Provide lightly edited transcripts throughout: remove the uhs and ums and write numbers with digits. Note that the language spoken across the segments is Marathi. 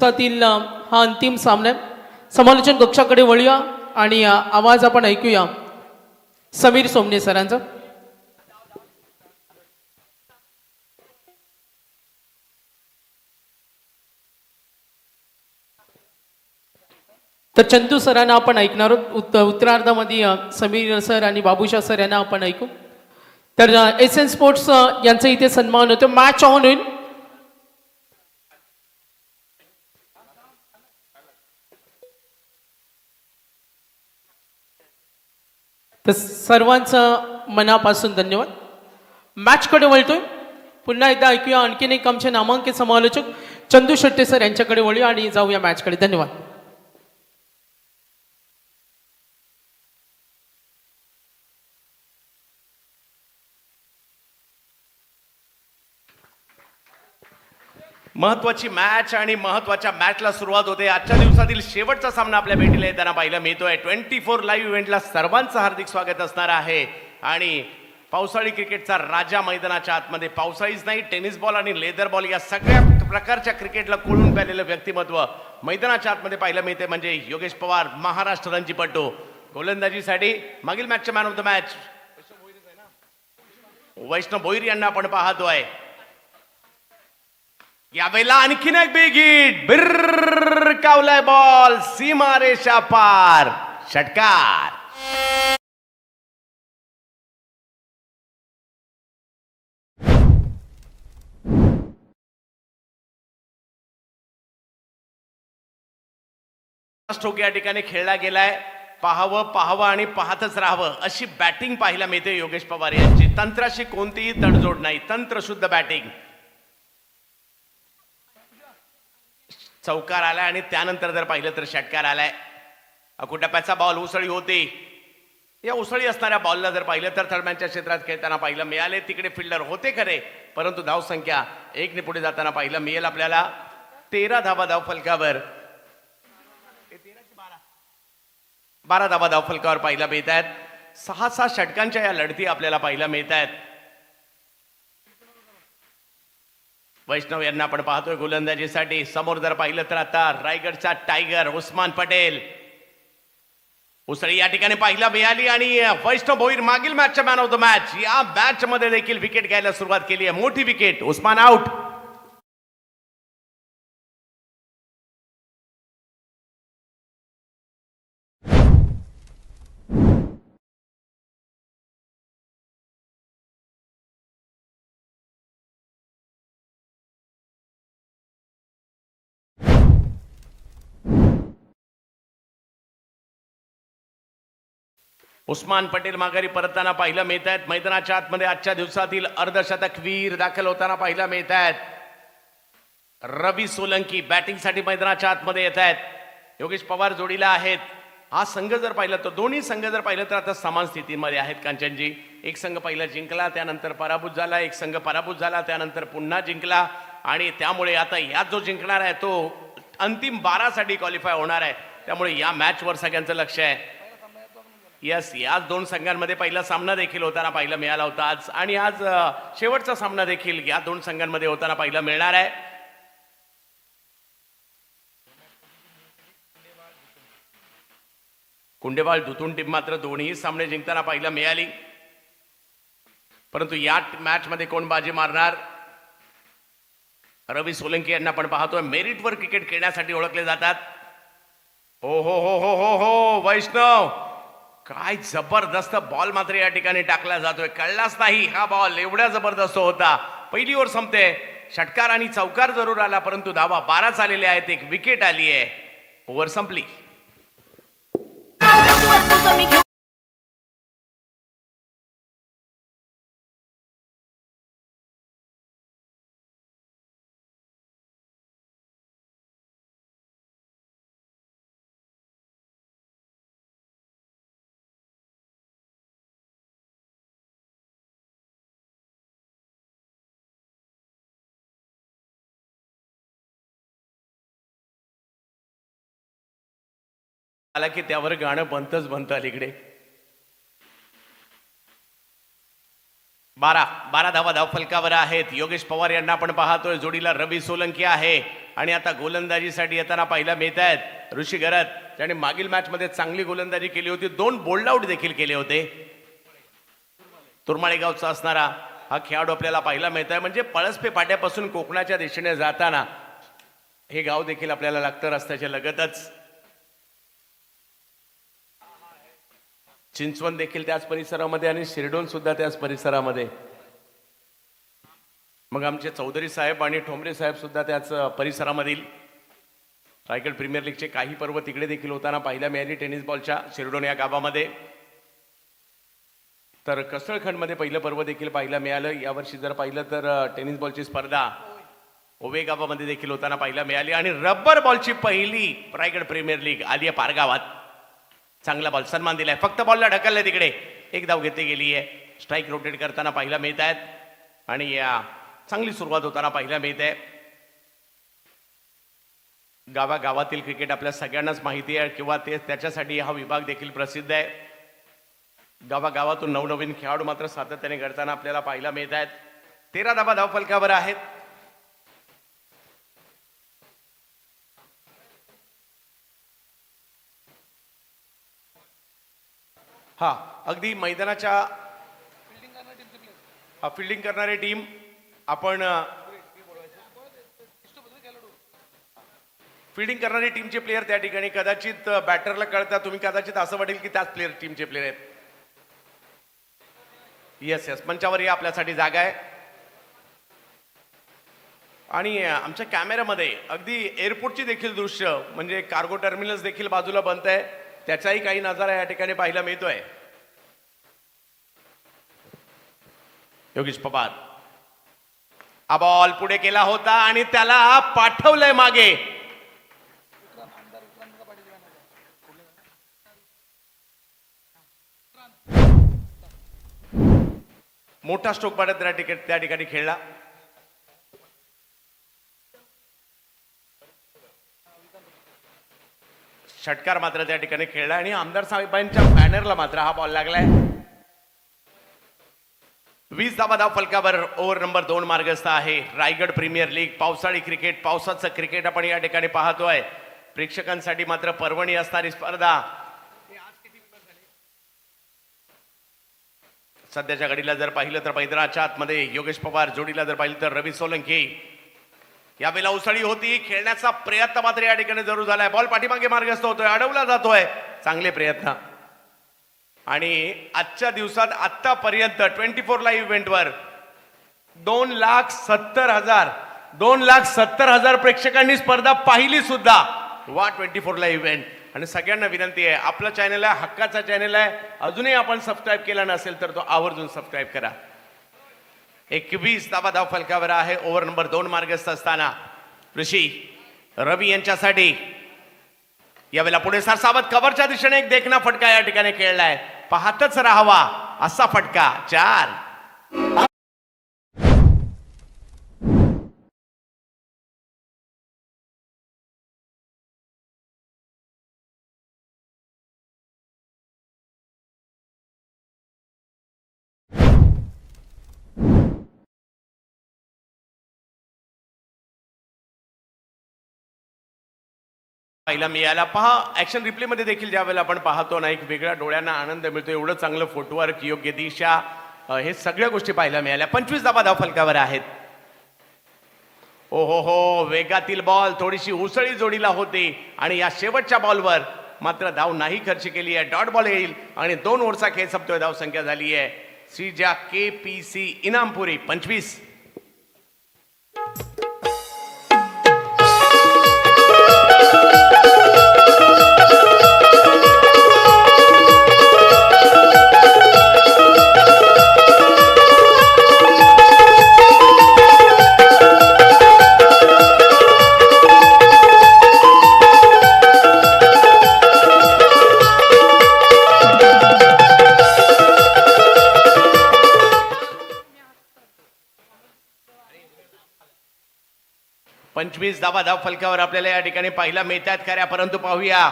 दिवसातील हा अंतिम सामना आहे. समालोचन कक्षाकडे वळूया आणि आवाज आपण ऐकूया समीर सोमने सरांचा. तर चंदू सरांना आपण ऐकणार आहोत. उत्तरार्धामध्ये समीर सर आणि बाबूशा सर यांना आपण ऐकू. तर एस.एन. स्पोर्ट्स यांचा इथे सन्मान होतो. मॅच ऑन होईल. तर सर्वांचं मनापासून धन्यवाद. मॅचकडे वळतोय. पुन्हा एकदा ऐकूया आणखीन एक आमचे नामांकित समालोचक चंदू शेट्टे सर यांच्याकडे वळूया आणि जाऊया मॅचकडे. धन्यवाद. महत्वाची मॅच आणि महत्वाच्या मॅचला सुरुवात होते. आजच्या दिवसातील शेवटचा सामना आपल्या भेटीला येताना पाहायला मिळतोय. 24 लाईव्ह इव्हेंटला सर्वांचं हार्दिक स्वागत असणार आहे. आणि पावसाळी क्रिकेटचा राजा मैदानाच्या आतमध्ये, पावसाळीच नाही, टेनिस बॉल आणि लेदर बॉल या सगळ्या प्रकारच्या क्रिकेटला कोळून प्यालेलं व्यक्तिमत्व मैदानाच्या आतमध्ये पाहायला मिळते म्हणजे योगेश पवार, महाराष्ट्र रणजीपटू. गोलंदाजीसाठी मागील मॅचचे मॅन ऑफ द मॅच वैष्णव भोईर यांना आपण पाहतोय. यावेळेला आणखीन एक बिग हिट, बिर्र कावलाय बॉल, सीमारेषा पार, षटकार. स्ट्रोक या ठिकाणी खेळला गेलाय. पाहावं आणि पाहतच राहावं अशी बॅटिंग पाहायला मिळते योगेश पवार यांची. तंत्राशी कोणतीही तडजोड नाही, तंत्रशुद्ध बॅटिंग. चौकार आलाय आणि त्यानंतर जर पाहिलं तर षटकार आलाय. अकुटप्याचा बॉल, उसळी होती. या उसळी असणाऱ्या बॉलला जर पाहिलं तर थर्डमॅनच्या क्षेत्रात खेळताना पाहिलं मिळाले. तिकडे फिल्डर होते खरे, परंतु धाव संख्या 1 ने पुढे जाताना पाहिलं मिळेल आपल्याला. 13 धावा धाव फलकावर, 12 धावा धाव फलकावर पाहायला मिळत आहेत. 6 षटकांच्या या लढती आपल्याला पाहायला मिळत आहेत. वैष्णव यांना आपण पाहतोय गोलंदाजीसाठी. समोर जर पाहिलं तर आता रायगडचा टायगर उस्मान पटेल. उसळी या ठिकाणी पाहायला मिळाली आणि वैष्णव भोईर मागील मॅचच्या मॅन ऑफ द मॅच. या मॅच मध्ये देखील विकेट घ्यायला सुरुवात केली आहे. मोठी विकेट, उस्मान आउट. उस्मान पटेल माघारी परतताना पाहिलं मिळत आहेत. मैदानाच्या आतमध्ये आजच्या दिवसातील अर्धशतक वीर दाखल होताना पाहिलं मिळत आहेत. रवी सोलंकी बॅटिंगसाठी मैदानाच्या आतमध्ये येत आहेत. योगेश पवार जोडीला आहेत. हा संघ जर पाहिलं तर दोन्ही संघ जर पाहिलं तर आता समान स्थितीमध्ये आहेत. कांचनजी, एक संघ पहिला जिंकला, त्यानंतर पराभूत झाला. एक संघ पराभूत झाला, त्यानंतर पुन्हा जिंकला. आणि त्यामुळे आता यात जो जिंकणार आहे तो अंतिम 12 साठी क्वालिफाय होणार आहे. त्यामुळे या मॅचवर सगळ्यांचं लक्ष आहे. यस, याच दोन संघांमध्ये पहिला सामना देखील होताना पाहायला मिळाला होता आज. आणि आज शेवटचा सामना देखील या दोन संघांमध्ये होताना पाहायला मिळणार आहे. कुंडेवाल दुतून टीम मात्र दोन्ही सामने जिंकताना पाहायला मिळाली. परंतु या मॅच मध्ये कोण बाजी मारणार? रवी सोलंकी यांना आपण पाहतोय. मेरिटवर क्रिकेट खेळण्यासाठी ओळखले जातात. हो हो हो हो हो हो वैष्णव, काय जबरदस्त बॉल मात्र या ठिकाणी टाकला जातोय. कळलाच नाही हा बॉल एवढा जबरदस्त होता. पहिली ओव्हर संपते. षटकार आणि चौकार जरूर आला, परंतु धावा 12 झालेल्या आहेत. एक विकेट आली आहे. ओव्हर संपली. आला की त्यावर गाणं बनतं अलीकडे. 12 धावा धाव फलकावर आहेत. योगेश पवार यांना आपण पाहतोय. जोडीला रवी सोलंकी आहे आणि आता गोलंदाजीसाठी येताना पाहायला मिळत आहेत ऋषी गरत, ज्याने मागील मॅच मध्ये चांगली गोलंदाजी केली होती, 2 बोल्ड आउट देखील केले होते. तुरमाळे गावचा असणारा हा खेळाडू आपल्याला पाहायला मिळत आहे. म्हणजे पळसपे फाट्यापासून कोकणाच्या दिशेने जाताना हे गाव देखील आपल्याला लागतं रस्त्याच्या लगतच. चिंचवण देखील त्याच परिसरामध्ये आणि शिरडोन सुद्धा त्याच परिसरामध्ये. मग आमचे चौधरी साहेब आणि ठोंबरे साहेब सुद्धा त्याच परिसरामधील. रायगड प्रीमियर लीगचे काही पर्व तिकडे देखील होताना पाहायला मिळाली टेनिस बॉलच्या शिरडोन या गावामध्ये. तर कसळखंडमध्ये पहिलं पर्व देखील पाहायला मिळालं. यावर्षी जर पाहिलं तर टेनिस बॉलची स्पर्धा ओवे गावामध्ये देखील होताना पाहायला मिळाली. आणि रबर बॉलची पहिली रायगड प्रीमियर लीग आली आहे पारगावात. चांगला बॉल, सन्मान दिलाय, फक्त बॉलला ढकललंय तिकडे, एक धाव घेतली गेली आहे. स्ट्राईक रोटेट करताना पाहायला मिळत आहेत आणि या चांगली सुरुवात होताना पाहायला मिळते. गावागावातील क्रिकेट आपल्या सगळ्यांनाच माहिती आहे किंवा ते त्याच्यासाठी हा विभाग देखील प्रसिद्ध आहे. गावागावातून नवनवीन खेळाडू मात्र सातत्याने घडताना आपल्याला पाहायला मिळत आहेत. 13 धावा धावफलकावर आहेत. हा अगदी मैदानाच्या फिल्डिंग करणारी टीम आपण फिल्डिंग करणारी टीमचे प्लेयर त्या ठिकाणी कदाचित बॅटरला कळता, तुम्ही कदाचित असं वाटेल की त्याच प्लेयर टीमचे प्लेयर आहेत. येस येस, मंचावर या, आपल्यासाठी जागा आहे. आणि आमच्या कॅमेऱ्यामध्ये अगदी एअरपोर्टची देखील दृश्य म्हणजे कार्गो टर्मिनल्स देखील बाजूला बनत आहे, त्याचाही काही नजारा या ठिकाणी पाहायला मिळतोय. योगेश पवार हा बॉल पुढे केला होता आणि त्याला पाठवलंय मागे. मोठा स्ट्रोक पाडत त्या ठिकाणी खेळला. षटकार मात्र त्या ठिकाणी खेळला आणि आमदार साहेबांच्या बॅनरला मात्र हा बॉल लागलाय. 20 धावा धाव फलकावर ओव्हर नंबर 2 मार्गस्थ आहे रायगड प्रीमियर लीग. पावसाळी क्रिकेट, पावसाचं क्रिकेट आपण या ठिकाणी पाहतोय. प्रेक्षकांसाठी मात्र पर्वणी असणारी स्पर्धा. सध्याच्या घडीला जर पाहिलं तर मैदानाच्या आतमध्ये योगेश पवार, जोडीला जर पाहिलं तर रवी सोलंकी. यावेळेला उसळी होती, खेळण्याचा प्रयत्न मात्र या ठिकाणी जरूर झालाय. बॉल पाठीमागे मार्गस्थ होतोय, अडवला जातोय. चांगले प्रयत्न. आणि आजच्या दिवसात आतापर्यंत 24 लाईव्ह इव्हेंटवर 2,70,000 प्रेक्षकांनी स्पर्धा पाहिली सुद्धा. वा 24 लाईव्ह इव्हेंट. आणि सगळ्यांना विनंती आहे, आपलं चॅनल आहे, हक्काचा चॅनल आहे, अजूनही आपण सबस्क्राईब केला नसेल तर तो आवर्जून सबस्क्राईब करा. 21 धावा धाव फलकावर आहे ओव्हर नंबर 2 मार्गस्थ असताना. ऋषी रवी यांच्यासाठी यावेळेला पुढे सरसावत कव्हरच्या दिशेने एक देखना फटका या ठिकाणी खेळलाय. पाहतच राहावा असा फटका. 4. पाहिला मिळाला. पहा ऍक्शन रिप्ले मध्ये देखील ज्या वेळेला आपण पाहतो ना, एक वेगळ्या डोळ्यांना आनंद मिळतो. एवढं चांगलं फुटवर्क, योग्य दिशा, हे सगळ्या गोष्टी पाहायला मिळाल्या. 25 धावा धाव फलकावर आहेत. ओ हो, वेगातील बॉल थोडीशी उसळी जोडीला होती आणि या शेवटच्या बॉलवर मात्र धाव नाही खर्च केली आहे. डॉट बॉल येईल आणि 2 ओव्हरचा खेळ संपतोय. धाव संख्या झाली आहे श्रीजा KPC इनामपुरी 25. धावा धाव फलकावर आपल्याला या ठिकाणी पाहायला मिळतात खऱ्या, परंतु पाहूया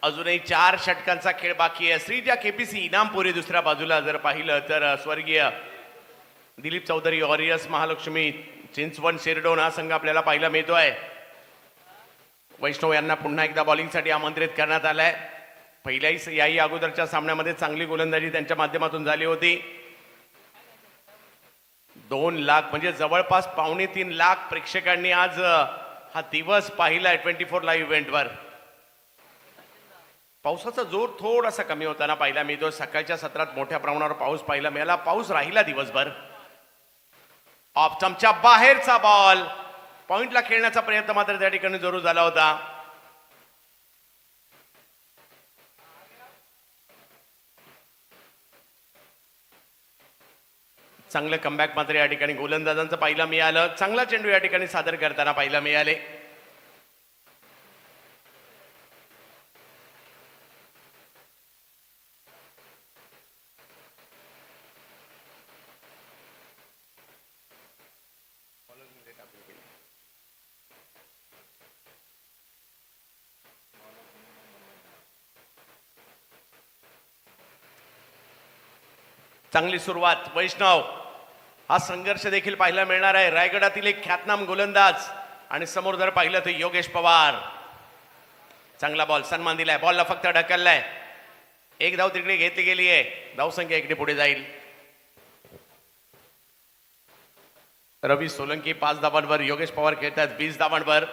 अजूनही 4 षटकांचा खेळ बाकी आहे. श्रीजा KPC इनामपुरी दुसऱ्या बाजूला जर पाहिलं तर स्वर्गीय दिलीप चौधरी वॉरियर्स महालक्ष्मी चिंचवण शिरडोन हा संघ आपल्याला पाहायला मिळतोय. वैष्णव यांना पुन्हा एकदा बॉलिंगसाठी आमंत्रित करण्यात आलंय. पहिल्याही याही अगोदरच्या सामन्यामध्ये चांगली गोलंदाजी त्यांच्या माध्यमातून झाली होती. 2 लाख म्हणजे जवळपास 2.25 लाख प्रेक्षकांनी आज हा दिवस पाहिलाय 24 लाईव्ह इव्हेंटवर. पावसाचा जोर थोडासा कमी होताना पाहिला मिळतो. सकाळच्या सत्रात मोठ्या प्रमाणावर पाऊस पाहायला मिळाला. पाऊस राहिला दिवसभर. ऑफ स्टंपच्या बाहेरचा बॉल. पॉइंटला खेळण्याचा प्रयत्न मात्र त्या ठिकाणी जरूर झाला होता. चांगलं कमबॅक मात्र या ठिकाणी गोलंदाजांचं पाहायला मिळालं. चांगला चेंडू या ठिकाणी सादर करताना पाहायला मिळाले. चांगली सुरुवात. वैष्णव हा संघर्ष देखील पाहायला मिळणार आहे. रायगडातील एक ख्यातनाम गोलंदाज आणि समोर जर पाहिलं तर योगेश पवार. चांगला बॉल. सन्मान दिलाय. बॉलला फक्त ढकललाय. एक धाव तिकडे घेतली गेली आहे. धावसंख्या इकडे पुढे जाईल. रवी सोलंकी 5 धावांवर. योगेश पवार खेळतात 20 धावांवर.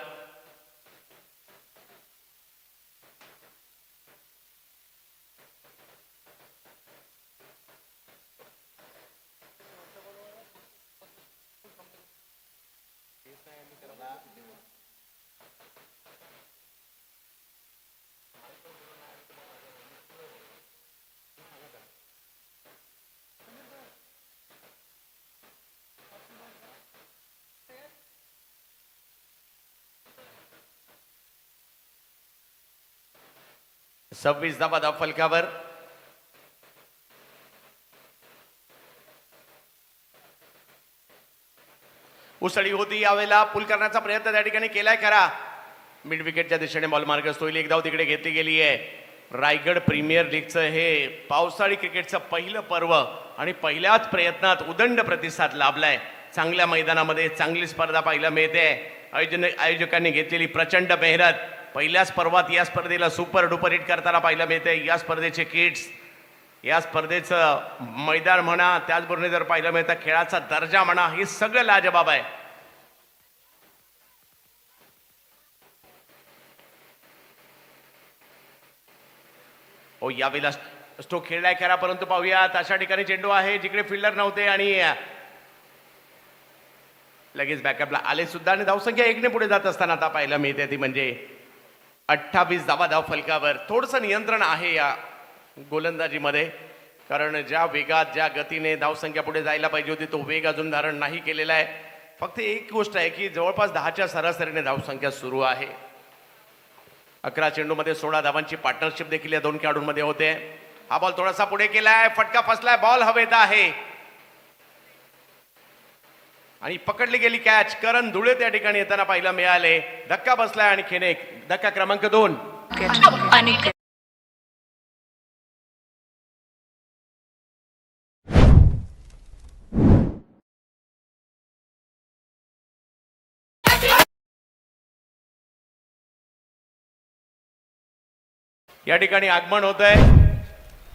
सव्वीस धावा धाव फलकावर. उसळी होती. यावेळेला पुल करण्याचा प्रयत्न त्या ठिकाणी केलाय खरा. मिड विकेटच्या दिशेने बॉल मार्गस्थ होईल. एक धाव तिकडे घेतली गेली आहे. रायगड प्रीमियर लीगचं हे पावसाळी क्रिकेटचं पहिलं पर्व आणि पहिल्याच प्रयत्नात उदंड प्रतिसाद लाभलाय. चांगल्या मैदानामध्ये चांगली स्पर्धा पाहायला मिळते. आयोजकांनी घेतलेली प्रचंड मेहनत. पहिल्याच पर्वात या स्पर्धेला सुपर डुपर हिट करताना पाहायला मिळते. या स्पर्धेचे किट्स, या स्पर्धेचं मैदान म्हणा, त्याचबरोबर जर पाहायला मिळतं खेळाचा दर्जा म्हणा, हे सगळं लाजबाब आहे. हो, यावेळेला स्ट्रोक खेळलाय खरा, परंतु पाहूयात अशा ठिकाणी चेंडू आहे जिकडे फिल्डर नव्हते आणि लगेच बॅकअपला आले सुद्धा. आणि धावसंख्या 1 ने पुढे जात असताना आता पाहायला मिळते ती म्हणजे 28 धावा धाव फलकावर. थोडंसं नियंत्रण आहे या गोलंदाजीमध्ये, कारण ज्या वेगात ज्या गतीने धावसंख्या पुढे जायला पाहिजे होती तो वेग अजून धारण नाही केलेला आहे. फक्त एक गोष्ट आहे की जवळपास 10च्या सरासरीने धावसंख्या सुरू आहे. 11 चेंडूमध्ये 16 धावांची पार्टनरशिप देखील या दोन खेळाडूंमध्ये होते. हा बॉल थोडासा पुढे केलाय. फटका फसलाय. बॉल हवेत आहे आणि पकडली गेली कॅच. करण धुळे त्या ठिकाणी येताना पाहायला मिळाले. धक्का बसलाय आणि खेने धक्का क्रमांक 2. या ठिकाणी आगमन होत आहे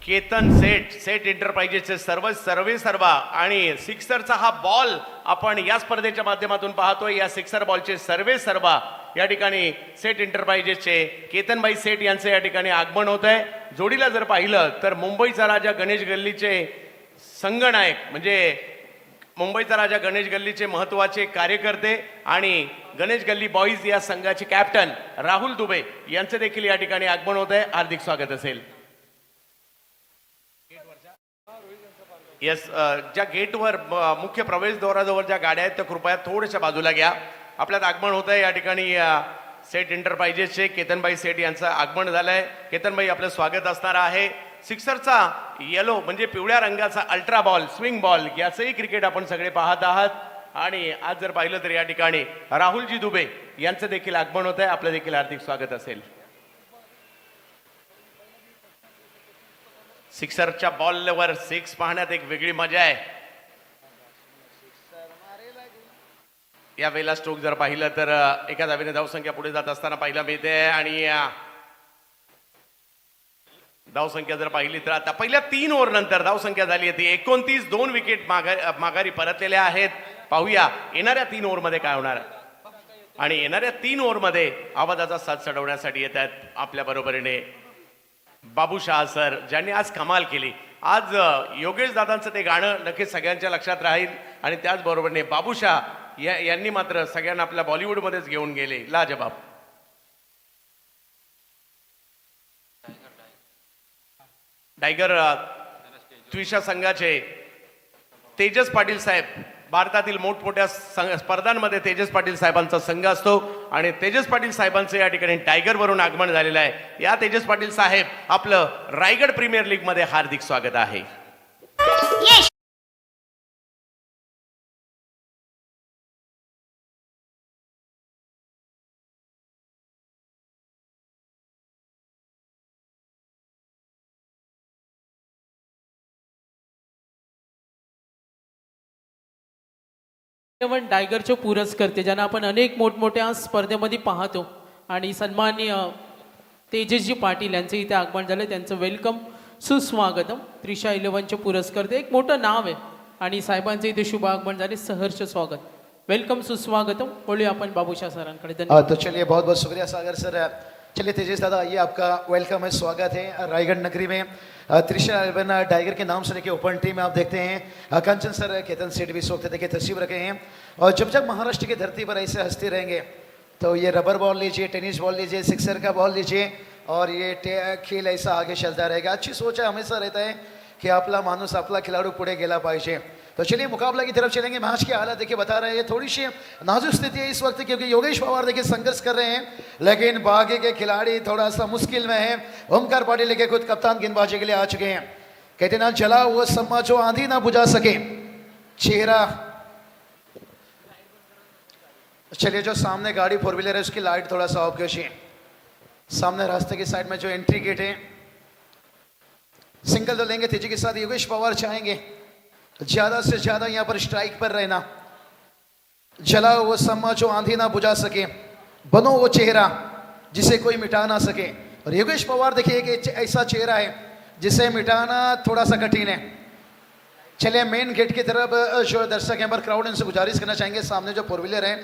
केतन सेठ एंटरप्राइजेसचे सर्वे आणि सिक्सरचा हा बॉल आपण या स्पर्धेच्या माध्यमातून पाहतोय. या सिक्सर बॉलचे सर्वा या ठिकाणी सेठ एंटरप्राइजेसचे केतनभाई सेठ यांचे या ठिकाणी आगमन होत आहे. जोडीला जर पाहिलं तर मुंबईचा राजा गणेश गल्लीचे संघनायक म्हणजे मुंबईचा राजा गणेश गल्लीचे महत्वाचे कार्यकर्ते आणि गणेश गल्ली बॉईज या संघाचे कॅप्टन राहुल दुबे यांचे देखील या ठिकाणी आगमन होत आहे. हार्दिक स्वागत असेल. येस, ज्या गेटवर मुख्य प्रवेशद्वाराजवळ ज्या गाड्या आहेत त्या कृपया थोड्याशा बाजूला घ्या. आपल्यात आगमन होत आहे या ठिकाणी सेठ एंटरप्राइजेसचे केतनभाई सेठ यांचं आगमन झालंय. केतनभाई आपलं स्वागत असणार आहे. सिक्सरचा येलो म्हणजे पिवळ्या रंगाचा अल्ट्रा बॉल स्विंग बॉल याचंही क्रिकेट आपण सगळे पाहत आहात. आणि आज जर पाहिलं तर या ठिकाणी राहुलजी दुबे यांचं देखील आगमन होत आहे. आपलं देखील हार्दिक स्वागत असेल. सिक्सरच्या बॉलवर 6 पाहण्यात एक वेगळी मजा आहे. या वेळेला स्ट्रोक जर पाहिलं तर एका धावेने धावसंख्या पुढे जात असताना पाहायला मिळते आणि धावसंख्या जर पाहिली तर आता पहिल्या 3 ओव्हर नंतर धावसंख्या झाली होती 29. 2 विकेट माघारी परतलेल्या आहेत. पाहूया येणाऱ्या 3 ओव्हरमध्ये काय होणार आणि येणाऱ्या 3 ओव्हरमध्ये आवाजाचा साथ चढवण्यासाठी येत आहेत आपल्या बरोबरीने बाबूशाह सर, ज्यांनी आज कमाल केली. आज योगेश दादांचं ते गाणं नक्कीच सगळ्यांच्या लक्षात राहील आणि त्याचबरोबरने बाबूशाह यांनी मात्र सगळ्यांना आपल्या बॉलिवूडमध्येच घेऊन गेले. लाजबाब. टायगर त्विषा संघाचे तेजस पाटील साहेब, भारतातील मोठमोठ्या स्पर्धांमध्ये तेजस पाटील साहेबांचा संघ असतो आणि तेजस पाटील साहेबांचं या ठिकाणी टायगर वरून आगमन झालेलं आहे. या तेजस पाटील साहेब, आपलं रायगड प्रीमियर लीग मध्ये हार्दिक स्वागत आहे. टायगरचे पुरस्कर्ते ज्यांना आपण अनेक मोठमोठ्या स्पर्धेमध्ये पाहतो आणि सन्माननीय तेजसजी पाटील यांचे इथे आगमन झाले. त्यांचं वेलकम, सुस्वागतम. त्रिशा 11चे पुरस्कर्ते एक मोठं नाव आहे आणि साहेबांचे इथे शुभ आगमन झाले. सहर्ष स्वागत, वेलकम, सुस्वागतम. बोलूया आपण बाबूशाह सरांकडे. धन्यवाद. तो चलिए, बहुत बहुत शुक्रिया सागर सर. चलिए तेजस दादा, आइए, आपका वेलकम है, स्वागत है रायगढ़ नगरी में. त्रिशा 11 टाइगर के नाम से देखिए ओपन टीम में आप देखते हैं कंचन सर, केतन सेठ भी इस वक्त देखिए तशरीफ रखे हैं. और जब जब महाराष्ट्र की धरती पर ऐसे हंसते रहेंगे तो ये रबर बॉल लीजिए, टेनिस बॉल लीजिए, सिक्सर का बॉल लीजिए और ये खेल ऐसा आगे चलता रहेगा. अच्छी सोच है, हमेशा रहता है की आपला माणूस, आपला खिलाडू पुढे गेला पाहिजे. तो चलिए मुकाबला की तरफ चलेंगे. मैच की हालत देखिए बता रहे हैं, थोड़ी सी नाजुक स्थिति है इस वक्त क्योंकि योगेश पवार देखिए संघर्ष कर रहे हैं, लेकिन बाकी के खिलाड़ी थोड़ा सा मुश्किल में है. ओमकार पाटिल लेके खुद कप्तान गेंदबाजी के लिए आ चुके हैं. कहते ना, जला वो सम्मा जो आंधी ना बुझा सके चेहरा. चलिए, जो सामने गाड़ी 4 व्हीलर है उसकी लाइट थोड़ा सा ऑफ कीजिए. सामने रास्ते की साइड में जो एंट्री गेट है, सिंगल तो लेंगे तेजी के साथ. योगेश पवार चाहेंगे ज्यादा से ज्यादा यहां पर स्ट्राइक पर रहना. जला वो सम्मा जो आंधी ना बुझा सके, बनो वो चेहरा जिसे कोई मिटा ना सके. और योगेश पवार देखिए एक ऐसा चेहरा है जिसे मिटाना थोड़ा सा कठिन है. चलिए, मेन गेट की तरफ जो दर्शक यहाँ पर क्राउड, इनसे गुजारिश करना चाहेंगे, सामने जो 4 व्हीलर है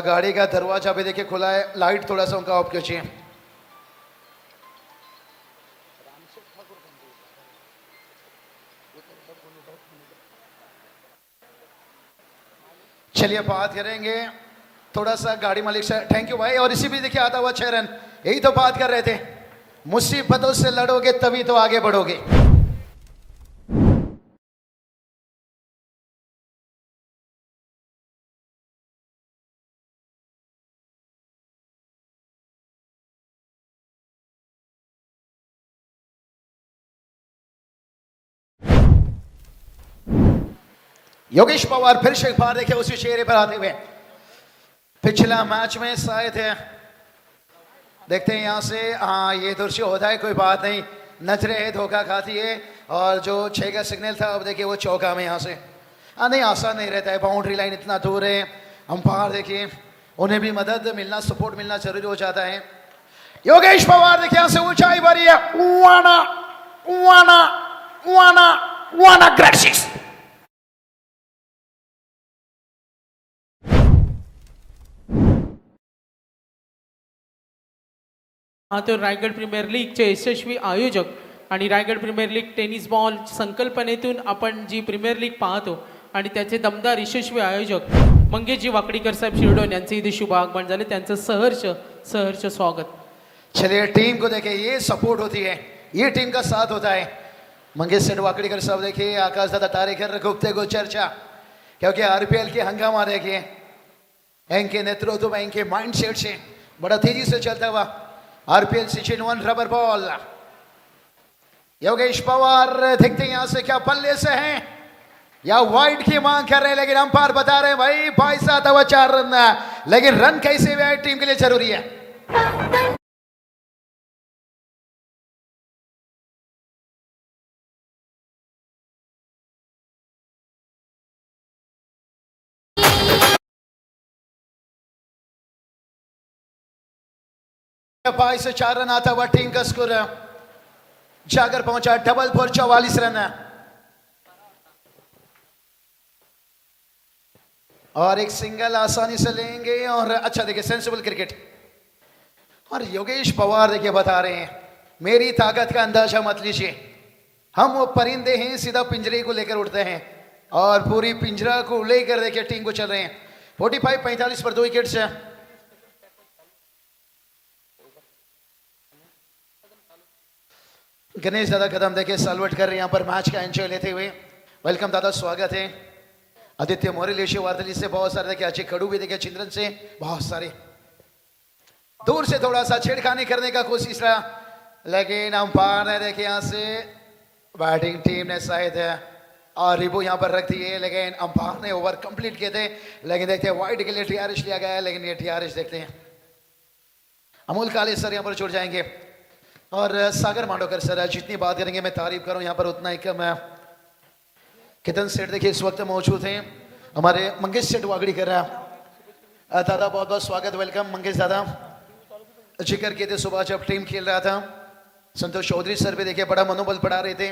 गाड़ी का दरवाजा भी देखिए खुला है, लाइट थोड़ा सा उनका ऑफ कीजिए. चलिए, बात करेंगे थोड़ा सा गाड़ी मालिक से. थैंक यू भाई. और इसी भी देखिए आता हुआ 6 रन. यही तो बात कर रहे थे, मुसीबतों से लड़ोगे तभी तो आगे बढ़ोगे. योगेश पवार फिर से एक बार देखिए उसी चेहरे पर आते हुए. पिछला मैच में शायद है, देखते हैं यहां से. हाँ, ये दृश्य होता है, कोई बात नहीं, नजरें है, धोखा खाती है. और जो 6 का सिग्नल था, अब देखिए वो चौका में यहां से. नहीं, आसान नहीं रहता है, बाउंड्री लाइन इतना दूर है. अंपायर देखिए, उन्हें भी मदद मिलना, सपोर्ट मिलना जरूरी हो जाता है. योगेश पवार देखिए यहां से ऊंचाई भरी है. वाना वाना वाना वाना ग्रेसिस. हा तो रायगड प्रीमियर लीगचे यशस्वी आयोजक आणि Raigad premier league tennis ball संकल्पनेतून आपण जी प्रीमियर लीग पाहतो आणि त्याचे दमदार यशस्वी आयोजक मंगेशजी वाकडीकर साहेब शिरडोन यांचे इथे शुभ आगमन झाले. त्यांचं सहर्ष सहर्ष स्वागत. चलिए, टीम को देखिए ये सपोर्ट होती है, ये टीम का साथ होता है. मंगेश सेठ वाकडीकर साहब देखिए, आकाश दादा तारेकर गुप्ते को चर्चा, क्योंकि आरपीएल के हंगामा देखिए, इनके नेतृत्व में, इनके माइंडसेट से बड़ा तेजी से चलता हुआ RPL season 1 rubber ball. Yogesh Pawar देखते हैं यहां से क्या बल्ले से हैं या वाइड की मांग कर रहे हैं, लेकिन अंपायर बता रहे हैं भाई 4 रन, लेकिन रन कैसे भी आए टीम के लिए जरूरी है. पाई से 4 रन आता हुआ टीम का स्कोर जाकर पहुंचा डबल फॉर 44 रन। और एक सिंगल आसानी से लेंगे और अच्छा देखिए सेंसिबल क्रिकेट। और योगेश पवार देखिए बता रहे हैं मेरी ताकत का अंदाजा मत लीजिए, हम वो परिंदे हैं सीधा पिंजरे को लेकर उड़ते हैं और पूरी पिंजरा को लेकर देखिए टीम को चल रहे हैं। 45-45 पर 2 विकेट्स। गणेश दादा कदम देखिए सालवट कर रहे हैं यहाँ पर मैच का एंजॉय लेते हुए। वेलकम दादा, स्वागत है। आदित्य मौर्य लेशियो वार्तली से बहुत सारे देखिए, अच्छे खड़ू भी देखिए चिंतन से बहुत सारे। दूर से थोड़ा सा छेड़खानी करने का कोशिश रहा, लेकिन अंपायर ने देखिए यहाँ से बैटिंग टीम ने शायद और रिबू यहाँ पर रख दिए, लेकिन अंपायर ने ओवर कंप्लीट किए थे। लेकिन देखते हैं वाइड के लिए टीआरएस लिया गया है, लेकिन ये टीआरएस देखते हैं अमोल काले सर यहाँ पर छूट जाएंगे और सागर मांडोकर सर। जितनी बात करेंगे मैं तारीफ करूँ यहाँ पर उतना ही कम है। केतन सेठ देखिए इस वक्त मौजूद हैं, हमारे मंगेश सेठ वागड़ी कर रहा है। दादा बहुत बहुत स्वागत, वेलकम मंगेश दादा। जिक्र किए थे सुबह जब टीम खेल रहा था, संतोष चौधरी सर भी देखिए बड़ा मनोबल बढ़ा रहे थे।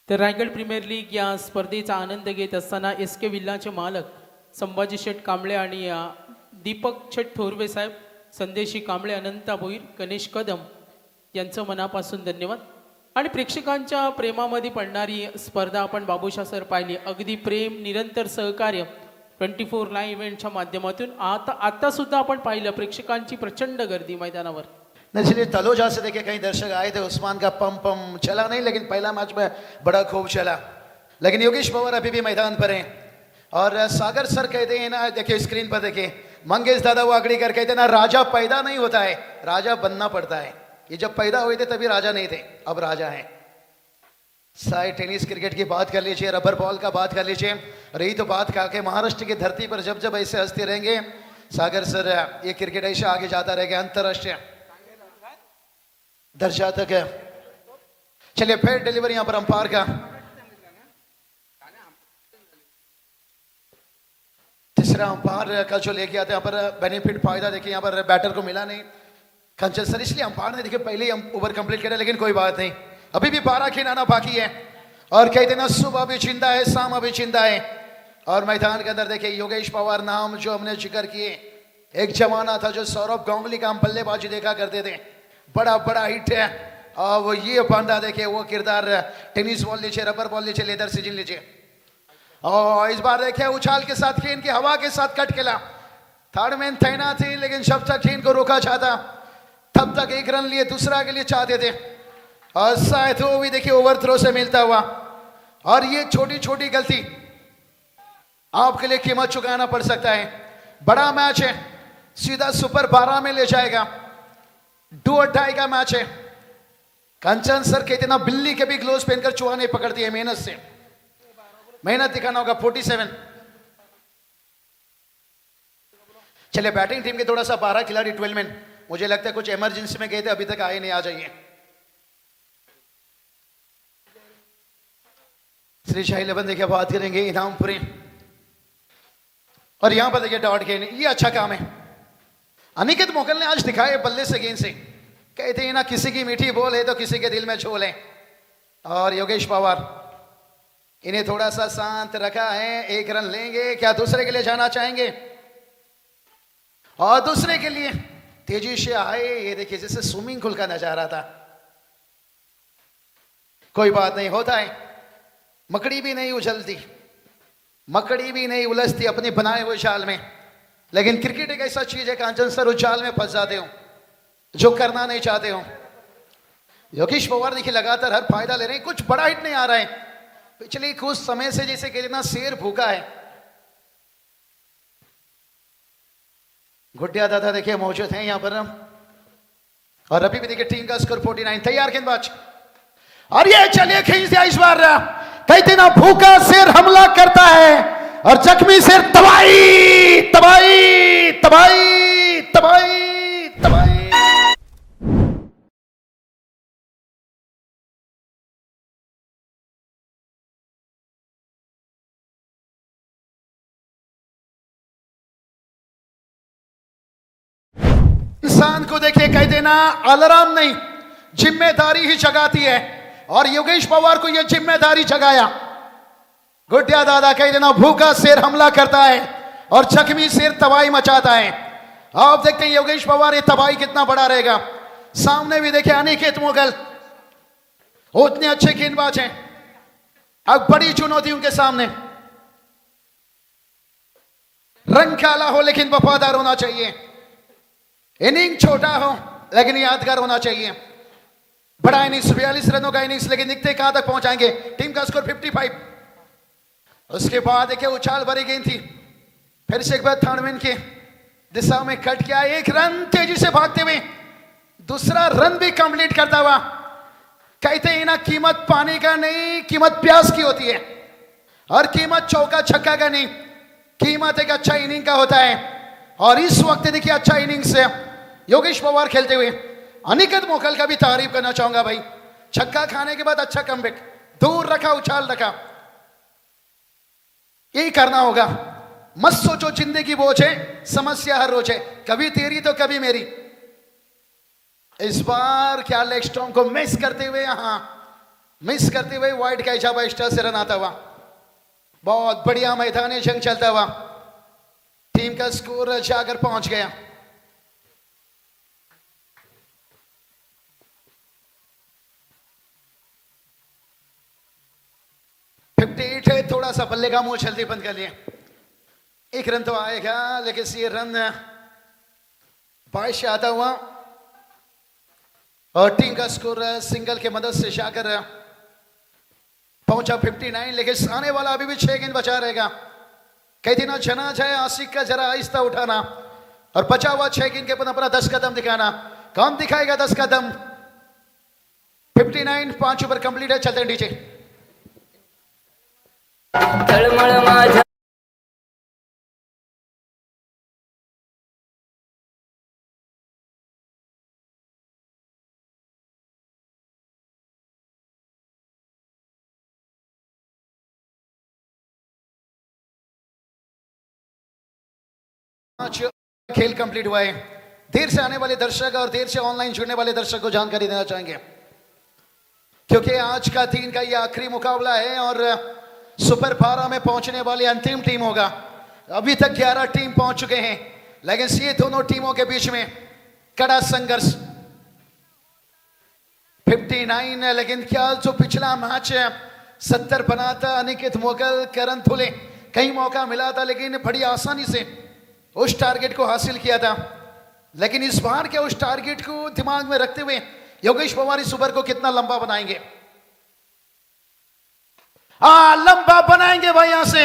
तर रायगड प्रीमियर लीग या स्पर्धेचा आनंद घेत असताना एस के विल्लाचे मालक संभाजी शेठ कांबळे आणि दीपक शेठ थोरवे साहेब, संदेशी कांबळे, अनंता भोईर, गणेश कदम यांचं मनापासून धन्यवाद। आणि प्रेक्षकांच्या प्रेमामध्ये पडणारी स्पर्धा आपण बाबूशा सर पाहिली, अगदी प्रेम, निरंतर सहकार्य 24 लाईव्ह इव्हेंटच्या माध्यमातून आता सुद्धा आपण पाहिलं प्रेक्षकांची प्रचंड गर्दी मैदानावर। नहीं चलिए तलोजा से देखिए कई दर्शक आए थे, उस्मान का पम चला नहीं, लेकिन पहला मैच में बड़ा खूब चला। लेकिन योगेश पवार अभी भी मैदान पर हैं और सागर सर कहते हैं ना, देखिए स्क्रीन पर देखिए मंगेश दादा वागड़ीकर कहते हैं ना, राजा पैदा नहीं होता है, राजा बनना पड़ता है। ये जब पैदा हुए थे तभी राजा नहीं थे, अब राजा हैं। साइड टेनिस क्रिकेट की बात कर लीजिए, रबर बॉल का बात कर लीजिए, रही तो बात का कि महाराष्ट्र की धरती पर जब जब ऐसे हंसते रहेंगे सागर सर, ये क्रिकेट ऐसे आगे जाता रहेगा अंतरराष्ट्रीय दर्जा तक है। चलिए फिर डिलीवरी यहां पर अंपायर का, तीसरा अंपायर का जो लेके आते हैं यहाँ पर बेनिफिट फायदा देखिए यहाँ पर बैटर को मिला नहीं कंचन सर, इसलिए अंपायर ने देखिए पहले ही ओवर कंप्लीट किया, लेकिन कोई बात नहीं, अभी भी 12 खिलाना बाकी है। और कहते ना सुबह भी चिंता है शाम भी चिंता है। और मैदान के अंदर देखिए योगेश पवार नाम जो हमने जिक्र किए, एक जमाना था जो सौरभ गांगुली का हम बल्लेबाजी देखा करते थे, बड़ा बड़ा हिट है। और वो ये बंदा देखिए वो किरदार, टेनिस बॉल लीजिए, रबर बॉल लीजिए, लेदर सीजन लीजिए, और इस बार देखिए उछाल के साथ खेन की हवा के साथ कट खेला। थर्ड मैन तैनात थी, लेकिन जब तक खेन को रोका चाहता तब तक 1 रन लिए दूसरा के लिए चाहते थे, और शायद वो भी देखिए ओवर थ्रो से मिलता हुआ। और ये छोटी छोटी गलती आपके लिए कीमत चुकाना पड़ सकता है। बड़ा मैच है, सीधा सुपर 12 में ले जाएगा, 2 और 2.5 का मैच है। कंचन सर कहते ना बिल्ली के भी ग्लोव्स पहनकर चूहा नहीं पकड़ती है, मेहनत से मेहनत दिखाना होगा। 47। चलिए बैटिंग टीम के थोड़ा सा 12 खिलाड़ी 12 में, मुझे लगता है कुछ इमरजेंसी में गए थे, अभी तक आए नहीं, आ जाइए। श्री शाही 11 देखिए बात करेंगे इनामपुरी, और यहां पर देखिए डॉट गेंद, ये अच्छा काम है। अनिकेत मोगल ने आज दिखाया बल्ले से गेंद से, कहते हैं ना किसी की मीठी बोल है तो किसी के दिल में झोल है। और योगेश पवार इन्हें थोड़ा सा शांत रखा है, 1 रन लेंगे क्या, दूसरे के लिए जाना चाहेंगे, और दूसरे के लिए तेजी से आए, ये देखिए जैसे स्विमिंग पूल का नजारा था। कोई बात नहीं, होता है, मकड़ी भी नहीं उछलती, मकड़ी भी नहीं उलझती अपने बनाए हुए जाल में, लेकिन क्रिकेट एक ऐसा चीज है कांचन सर उस जाल में फंस जाते हो जो करना नहीं चाहते हो। योगेश पवार देखिए लगातार हर फायदा ले रहे हैं, कुछ बड़ा हिट नहीं आ रहा है, पिछले कुछ समय से जैसे कहते ना शेर भूखा है। गुड्डिया दादा देखिए मौजूद हैं यहां पर, और अभी भी देखिए टीम का स्कोर 49। तैयार गेंदबाज, और ये चलिए खींच दिया इस बार, कहते ना भूखा शेर हमला करता है और जख्मी शेर तबाही तबाही तबाही तबाही तबाही। इंसान को देखिए कह देना अलार्म नहीं, जिम्मेदारी ही जगाती है, और योगेश पवार को यह जिम्मेदारी जगाया। गुड्डिया दादा कह देना भूखा शेर हमला करता है और जख्मी शेर तबाही मचाता है। आप देखते हैं योगेश पवार ये तबाही कितना बड़ा रहेगा। सामने भी देखिए अनिकेत मुगल, उतने अच्छे गेंदबाज हैं, अब बड़ी चुनौती उनके सामने। रंग काला हो लेकिन वफादार होना चाहिए, इनिंग छोटा हो लेकिन यादगार होना चाहिए। बड़ा इनिंग्स 42 रनों का इनिंग्स, लेकिन दिखते कहां तक पहुंचाएंगे। टीम का स्कोर 55। उसके बाद देखिए उछाल भरी गेंद थी, फिर से एक बार थर्डमैन की दिशा में कट किया, एक रन तेजी से भागते हुए दूसरा रन भी कंप्लीट करता हुआ। कहते हैं ना कीमत पानी का नहीं, कीमत प्यास की होती है, और कीमत चौका छक्का का नहीं, कीमत एक अच्छा इनिंग का होता है। और इस वक्त देखिए अच्छा इनिंग से योगेश पवार खेलते हुए। अनिकेत मोकल का भी तारीफ करना चाहूंगा भाई, छक्का खाने के बाद अच्छा कमबैक, दूर रखा, उछाल रखा, यही करना होगा। मत सोचो जिंदगी बोझ है, समस्या हर रोज है, कभी तेरी तो कभी मेरी। इस बार क्या लेग स्टॉम्प को मिस करते हुए, यहां मिस करते हुए वाइड का इजाबा एक्स्ट्रा से रन आता हुआ। बहुत बढ़िया मैदानी जंग चलता हुआ, टीम का स्कोर जाकर पहुंच गया। है, थोड़ा सा बल्ले का मुंह जल्दी बंद कर लिए। एक रन तो आएगा, लेकिन ये रन 22 आता हुआ, और टीम का स्कोर सिंगल के मदद से जाकर पहुंचा 59। लेकिन आने वाला अभी भी 6 गेंद बचा रहेगा। कहती ना जना जाए आशिक का जरा आहिस्ता उठाना, और बचा हुआ 6 गेंद के अपना 10 कदम दिखाना। कौन दिखाएगा 10 कदम? 59, 5 ओवर कंप्लीट है। चलते हैं नीचे। तळमळ माझ्या खेल कंप्लीट हुआ है। देर से आने वाले दर्शक और देर से ऑनलाइन जुड़ने वाले दर्शक को जानकारी देना चाहेंगे, क्योंकि आज का दिन का यह आखिरी मुकाबला है और सुपर 12 में पहुंचने वाली अंतिम टीम होगा। अभी तक 11 टीम पहुंच चुके हैं, लेकिन ये दोनों टीमों के बीच में कड़ा संघर्ष। 59 है, लेकिन क्या जो पिछला मैच 70 बना था, अनिकेत मोगल, करण थुले, कहीं मौका मिला था, लेकिन बड़ी आसानी से उस टारगेट को हासिल किया था। लेकिन इस बार के उस टारगेट को दिमाग में रखते हुए योगेश पवार इस ओवर को कितना लंबा बनाएंगे? लंबा बनाएंगे भाई। यहां से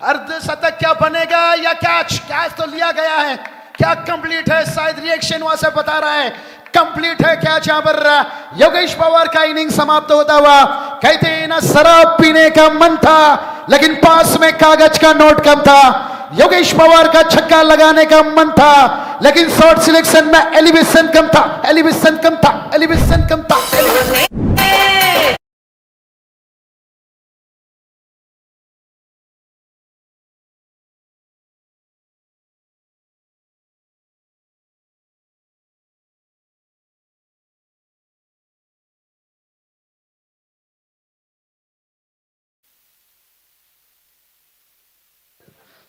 अर्धशतक क्या बनेगा या कैच? कैच तो लिया गया है, क्या कंप्लीट है? शायद रिएक्शन वहां से बता रहा है कंप्लीट है कैच। यहां पर योगेश पवार का इनिंग समाप्त होता हुआ। कहते हैं ना शराब पीने का मन था, लेकिन पास में कागज का नोट कम था। योगेश पवार का छक्का लगाने का मन था, लेकिन शॉट सिलेक्शन में एलिवेशन कम था, एलिवेशन कम था, एलिवेशन कम था।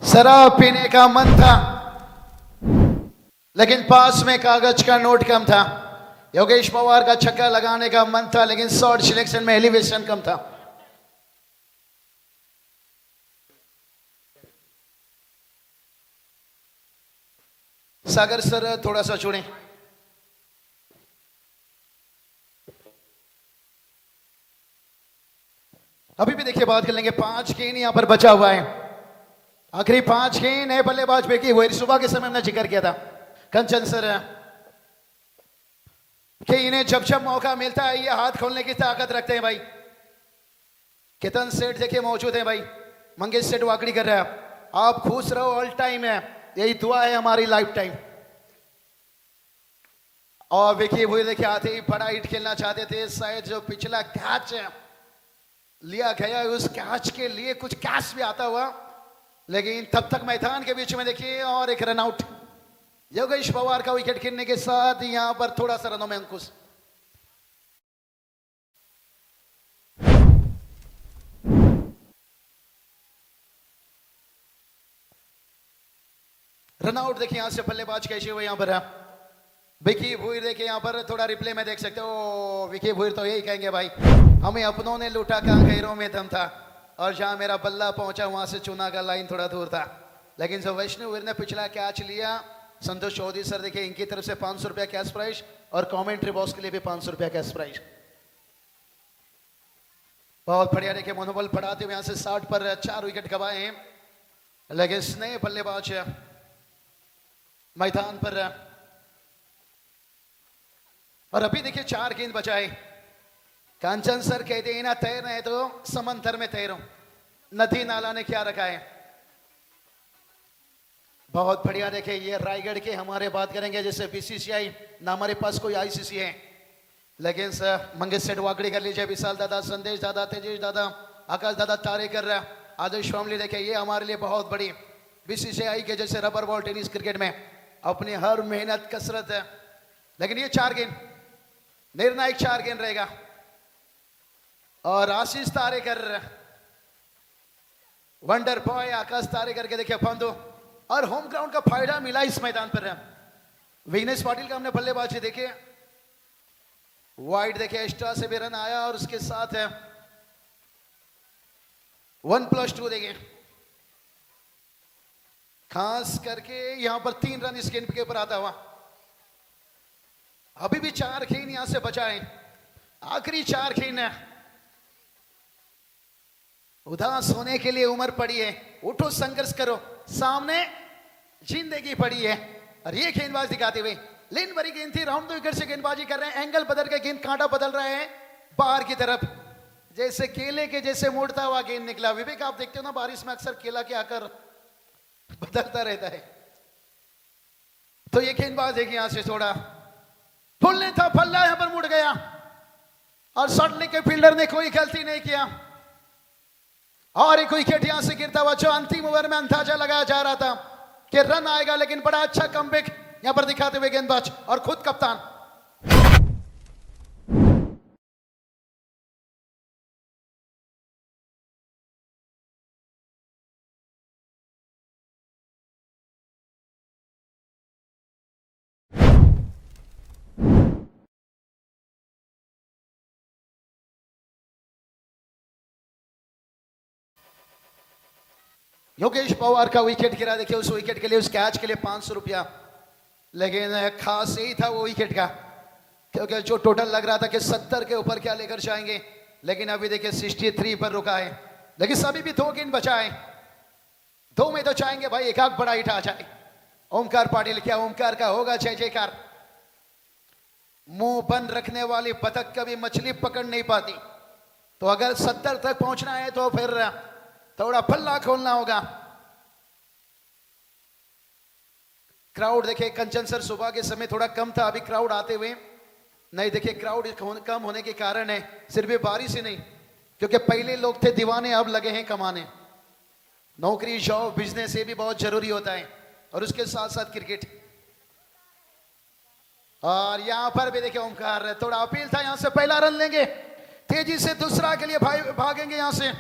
शराब पीने का मन था, लेकिन पास में कागज का नोट कम था। योगेश पवार का छक्का लगाने का मन था, लेकिन शॉट सिलेक्शन में एलिवेशन कम था। सागर सर थोड़ा सा छोड़ें। अभी भी देखिए बात कर लेंगे। 5 गेंद यहां पर बचा हुआ है, आखिरी 5 गेंद है बल्लेबाज बेकी हुई। सुबह के समय हमने जिक्र किया था कंचन सर कि इन्हें जब जब मौका मिलता है ये हाथ खोलने की ताकत रखते हैं भाई। केतन सेठ देखिए मौजूद है भाई, मंगेश सेठ वाकड़ी कर रहा है। आप खुश रहो ऑल टाइम है, यही दुआ है हमारी लाइफ टाइम। और देखिए वो देखिए आते ही बड़ा हिट खेलना चाहते थे, शायद जो पिछला कैच लिया गया उस कैच के लिए कुछ कैच भी आता हुआ, लेकिन तब तक मैदान के बीच में देखिए और एक रन आउट। योगेश पवार का विकेट गिरने के साथ यहां पर थोड़ा सा रनों में अंकुश। रनआउट देखिए यहां से बल्लेबाज कैसे हुए यहां पर विकी भुईर देखिए यहां पर थोड़ा रिप्ले में देख सकते हो। विकी भुईर तो यही कहेंगे भाई हमें अपनों ने लूटा कहां गैरों में दम था, और जहां मेरा बल्ला पहुंचा वहां से चुना का लाइन थोड़ा दूर था। लेकिन जो वैष्णव वीर ने पिछला कैच लिया, संतोष चौधरी सर देखिए इनकी तरफ से 500 रुपया कैश प्राइज और कमेंट्री बॉक्स के लिए भी 500 रुपया कैश प्राइज। बहुत बढ़िया देखिए मनोबल बढ़ाते हुए यहां से 60 पर 4 विकेट गवाए हैं। लेकिन स्नेह बल्लेबाज मैदान पर, और अभी देखिए 4 गेंद बचाए। कांचन सर कहते हैं ना तैरना है तो समंदर में तैरो, नदी नाला ने क्या रखा है। बहुत बढ़िया देखिए ये रायगढ़ के हमारे बात करेंगे जैसे बीसीसीआई ना, हमारे पास कोई आईसीसी है, लेकिन सर मंगेश सेठ वाकड़ी कर लीजिए, विशाल दादा, संदेश दादा, तेजेश दादा, आकाश दादा, तारेकर, आदर्श फैमिली देखिए ये हमारे लिए बहुत बड़ी बीसीसीआई के जैसे रबर बॉल टेनिस क्रिकेट में अपनी हर मेहनत कसरत है। लेकिन ये 4 गेंद निर्णायक 4 गेंद रहेगा, और आशीष तारेकर, वंडर बॉय आकाश तारेकर के देखिए बंधु, और होम ग्राउंड का फायदा मिला इस मैदान पर। विघ्नेश पाटिल का हमने बल्लेबाजी देखे, वाइड देखे, एक्स्ट्रा से भी रन आया, और उसके साथ 1+2 देखे, खास करके यहां पर 3 रन इस गेंद के ऊपर आता हुआ। अभी भी 4 गेंद यहां से बचाए, आखिरी 4 गेंद है। उदास होने के लिए उम्र पड़ी है, उठो संघर्ष करो, सामने जिंदगी पड़ी है। और ये गेंदबाज दिखाते हुए लेन भरी गेंद थी, राउंड द विकेट से गेंदबाजी कर रहे हैं, एंगल बदल के गेंद कांटा बदल रहे हैं बाहर की तरफ, जैसे केले के जैसे मुड़ता हुआ गेंद निकला। विवेक आप देखते हो ना बारिश में अक्सर केला के आकर बदलता रहता है, तो ये गेंदबाज देखिए यहां से थोड़ा फुल नहीं था, फल्ला यहां पर मुड़ गया, और शॉट लेके फील्डर ने कोई गलती नहीं किया, और एक विकेट यहां से गिरता हुआ, जो अंतिम ओवर में अंदाजा लगाया जा रहा था कि रन आएगा, लेकिन बड़ा अच्छा कमबैक यहां पर दिखाते हुए गेंदबाज और खुद कप्तान। योगेश पवार का विकेट गिरा देखिए, उस विकेट के लिए, उस कैच के लिए 500 रुपया। लेकिन खास यही था वो विकेट का, क्योंकि जो टोटल लग रहा था कि 70 के ऊपर क्या लेकर जाएंगे, लेकिन अभी देखिए 63 पर रुका है। लेकिन सभी भी 2 गेंद बचाए, 2 में तो चाहेंगे भाई एक आध बड़ा हिट आ जाए। ओमकार पाटिल, क्या ओमकार का होगा जय जयकार। मुंह बंद रखने वाली बतख कभी मछली पकड़ नहीं पाती, तो अगर 70 तक पहुंचना है तो फिर थोड़ा पल्ला खोलना होगा। क्राउड देखिए कंचन सर सुबह के समय थोड़ा कम था, अभी क्राउड आते हुए नहीं देखिए, क्राउड कम होने के कारण है, सिर्फ बारिश ही नहीं, क्योंकि पहले लोग थे दीवाने, अब लगे हैं कमाने। नौकरी, जॉब, बिजनेस ये भी बहुत जरूरी होता है, और उसके साथ साथ क्रिकेट। और यहां पर भी देखिए ओमकार, थोड़ा अपील था, यहां से पहला रन लेंगे, तेजी से दूसरा के लिए भागेंगे, यहां से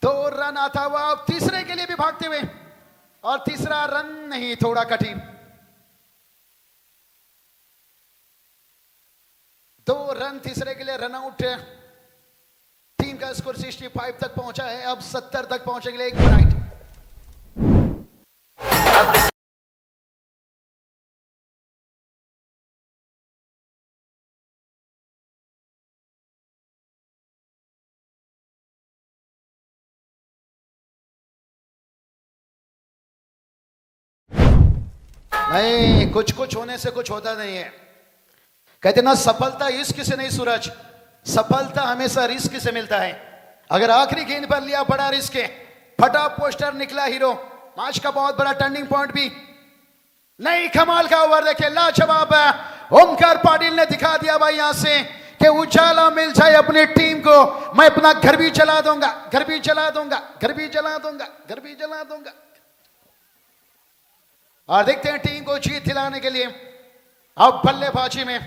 2 रन आता हुआ, अब तीसरे के लिए भी भागते हुए, और तीसरा रन नहीं, थोड़ा कठिन। 2 रन तीसरे के लिए, रन आउट। टीम का स्कोर 65 तक पहुंचा है, अब 70 तक पहुंचने के लिए 1 राइट। नहीं, कुछ कुछ होने से कुछ होता नहीं है। कहते ना सफलता इश्क से नहीं सूरज, सफलता हमेशा रिस्क से मिलता है। अगर आखिरी गेंद पर लिया बड़ा रिस्क है, फटा पोस्टर निकला हीरो। मैच का बहुत बड़ा टर्निंग पॉइंट भी नहीं, कमाल का ओवर देखे, लाजवाब ओमकार पाटिल ने दिखा दिया भाई यहां से कि उजाला मिल जाए अपनी टीम को, मैं अपना घर भी जला दूंगा, घर भी जला दूंगा, घर भी जला दूंगा, घर भी जला दूंगा। 2 और देखते हैं टीम को जीत दिलाने के लिए अब बल्लेबाजी में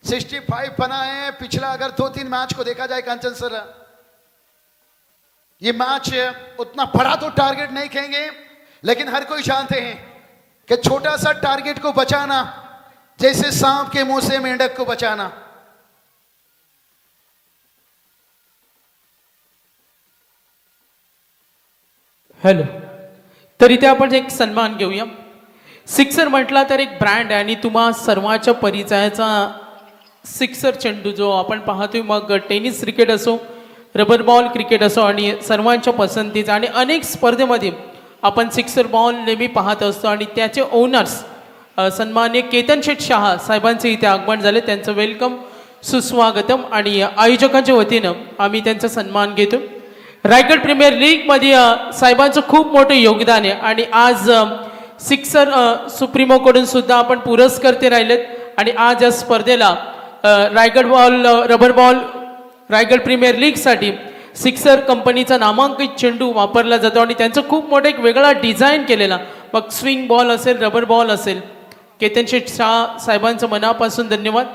65 बनाए। पिछला अगर 2-3 मैच को देखा जाए कंचन सर, ये मैच उतना बड़ा तो टारगेट नहीं कहेंगे, लेकिन हर कोई जानते हैं कि छोटा सा टारगेट को बचाना जैसे सांप के मुंह से मेंढक को बचाना। हॅलो, तर इथे आपण एक सन्मान घेऊया. सिक्सर म्हटला तर एक ब्रँड आहे आणि तुम्हा सर्वांच्या परिचयाचा सिक्सर चेंडू जो आपण पाहतोय, मग टेनिस क्रिकेट असो, रबर बॉल क्रिकेट असो, आणि सर्वांच्या पसंतीचा आणि अनेक स्पर्धेमध्ये आपण सिक्सर बॉल नेहमी पाहत असतो. आणि त्याचे ओनर्स सन्मान्य केतन शेठ शहा साहेबांचे इथे आगमन झाले. त्यांचं वेलकम, सुस्वागतम, आणि आयोजकांच्या वतीनं आम्ही त्यांचा सन्मान घेतो. रायगड प्रीमियर लीगमध्ये साहेबांचं खूप मोठं योगदान आहे आणि आज सिक्सर सुप्रीमोकडून सुद्धा आपण पुरस्कर्ते राहिलेत. आणि आज या स्पर्धेला Raigad ball rubber ball Raigad premier लीगसाठी सिक्सर कंपनीचा नामांकित चेंडू वापरला जातो आणि त्यांचं खूप मोठं एक वेगळा डिझाईन केलेला, मग स्विंग बॉल असेल, रबर बॉल असेल. केतन शेठ शाह साहेबांचं मनापासून धन्यवाद.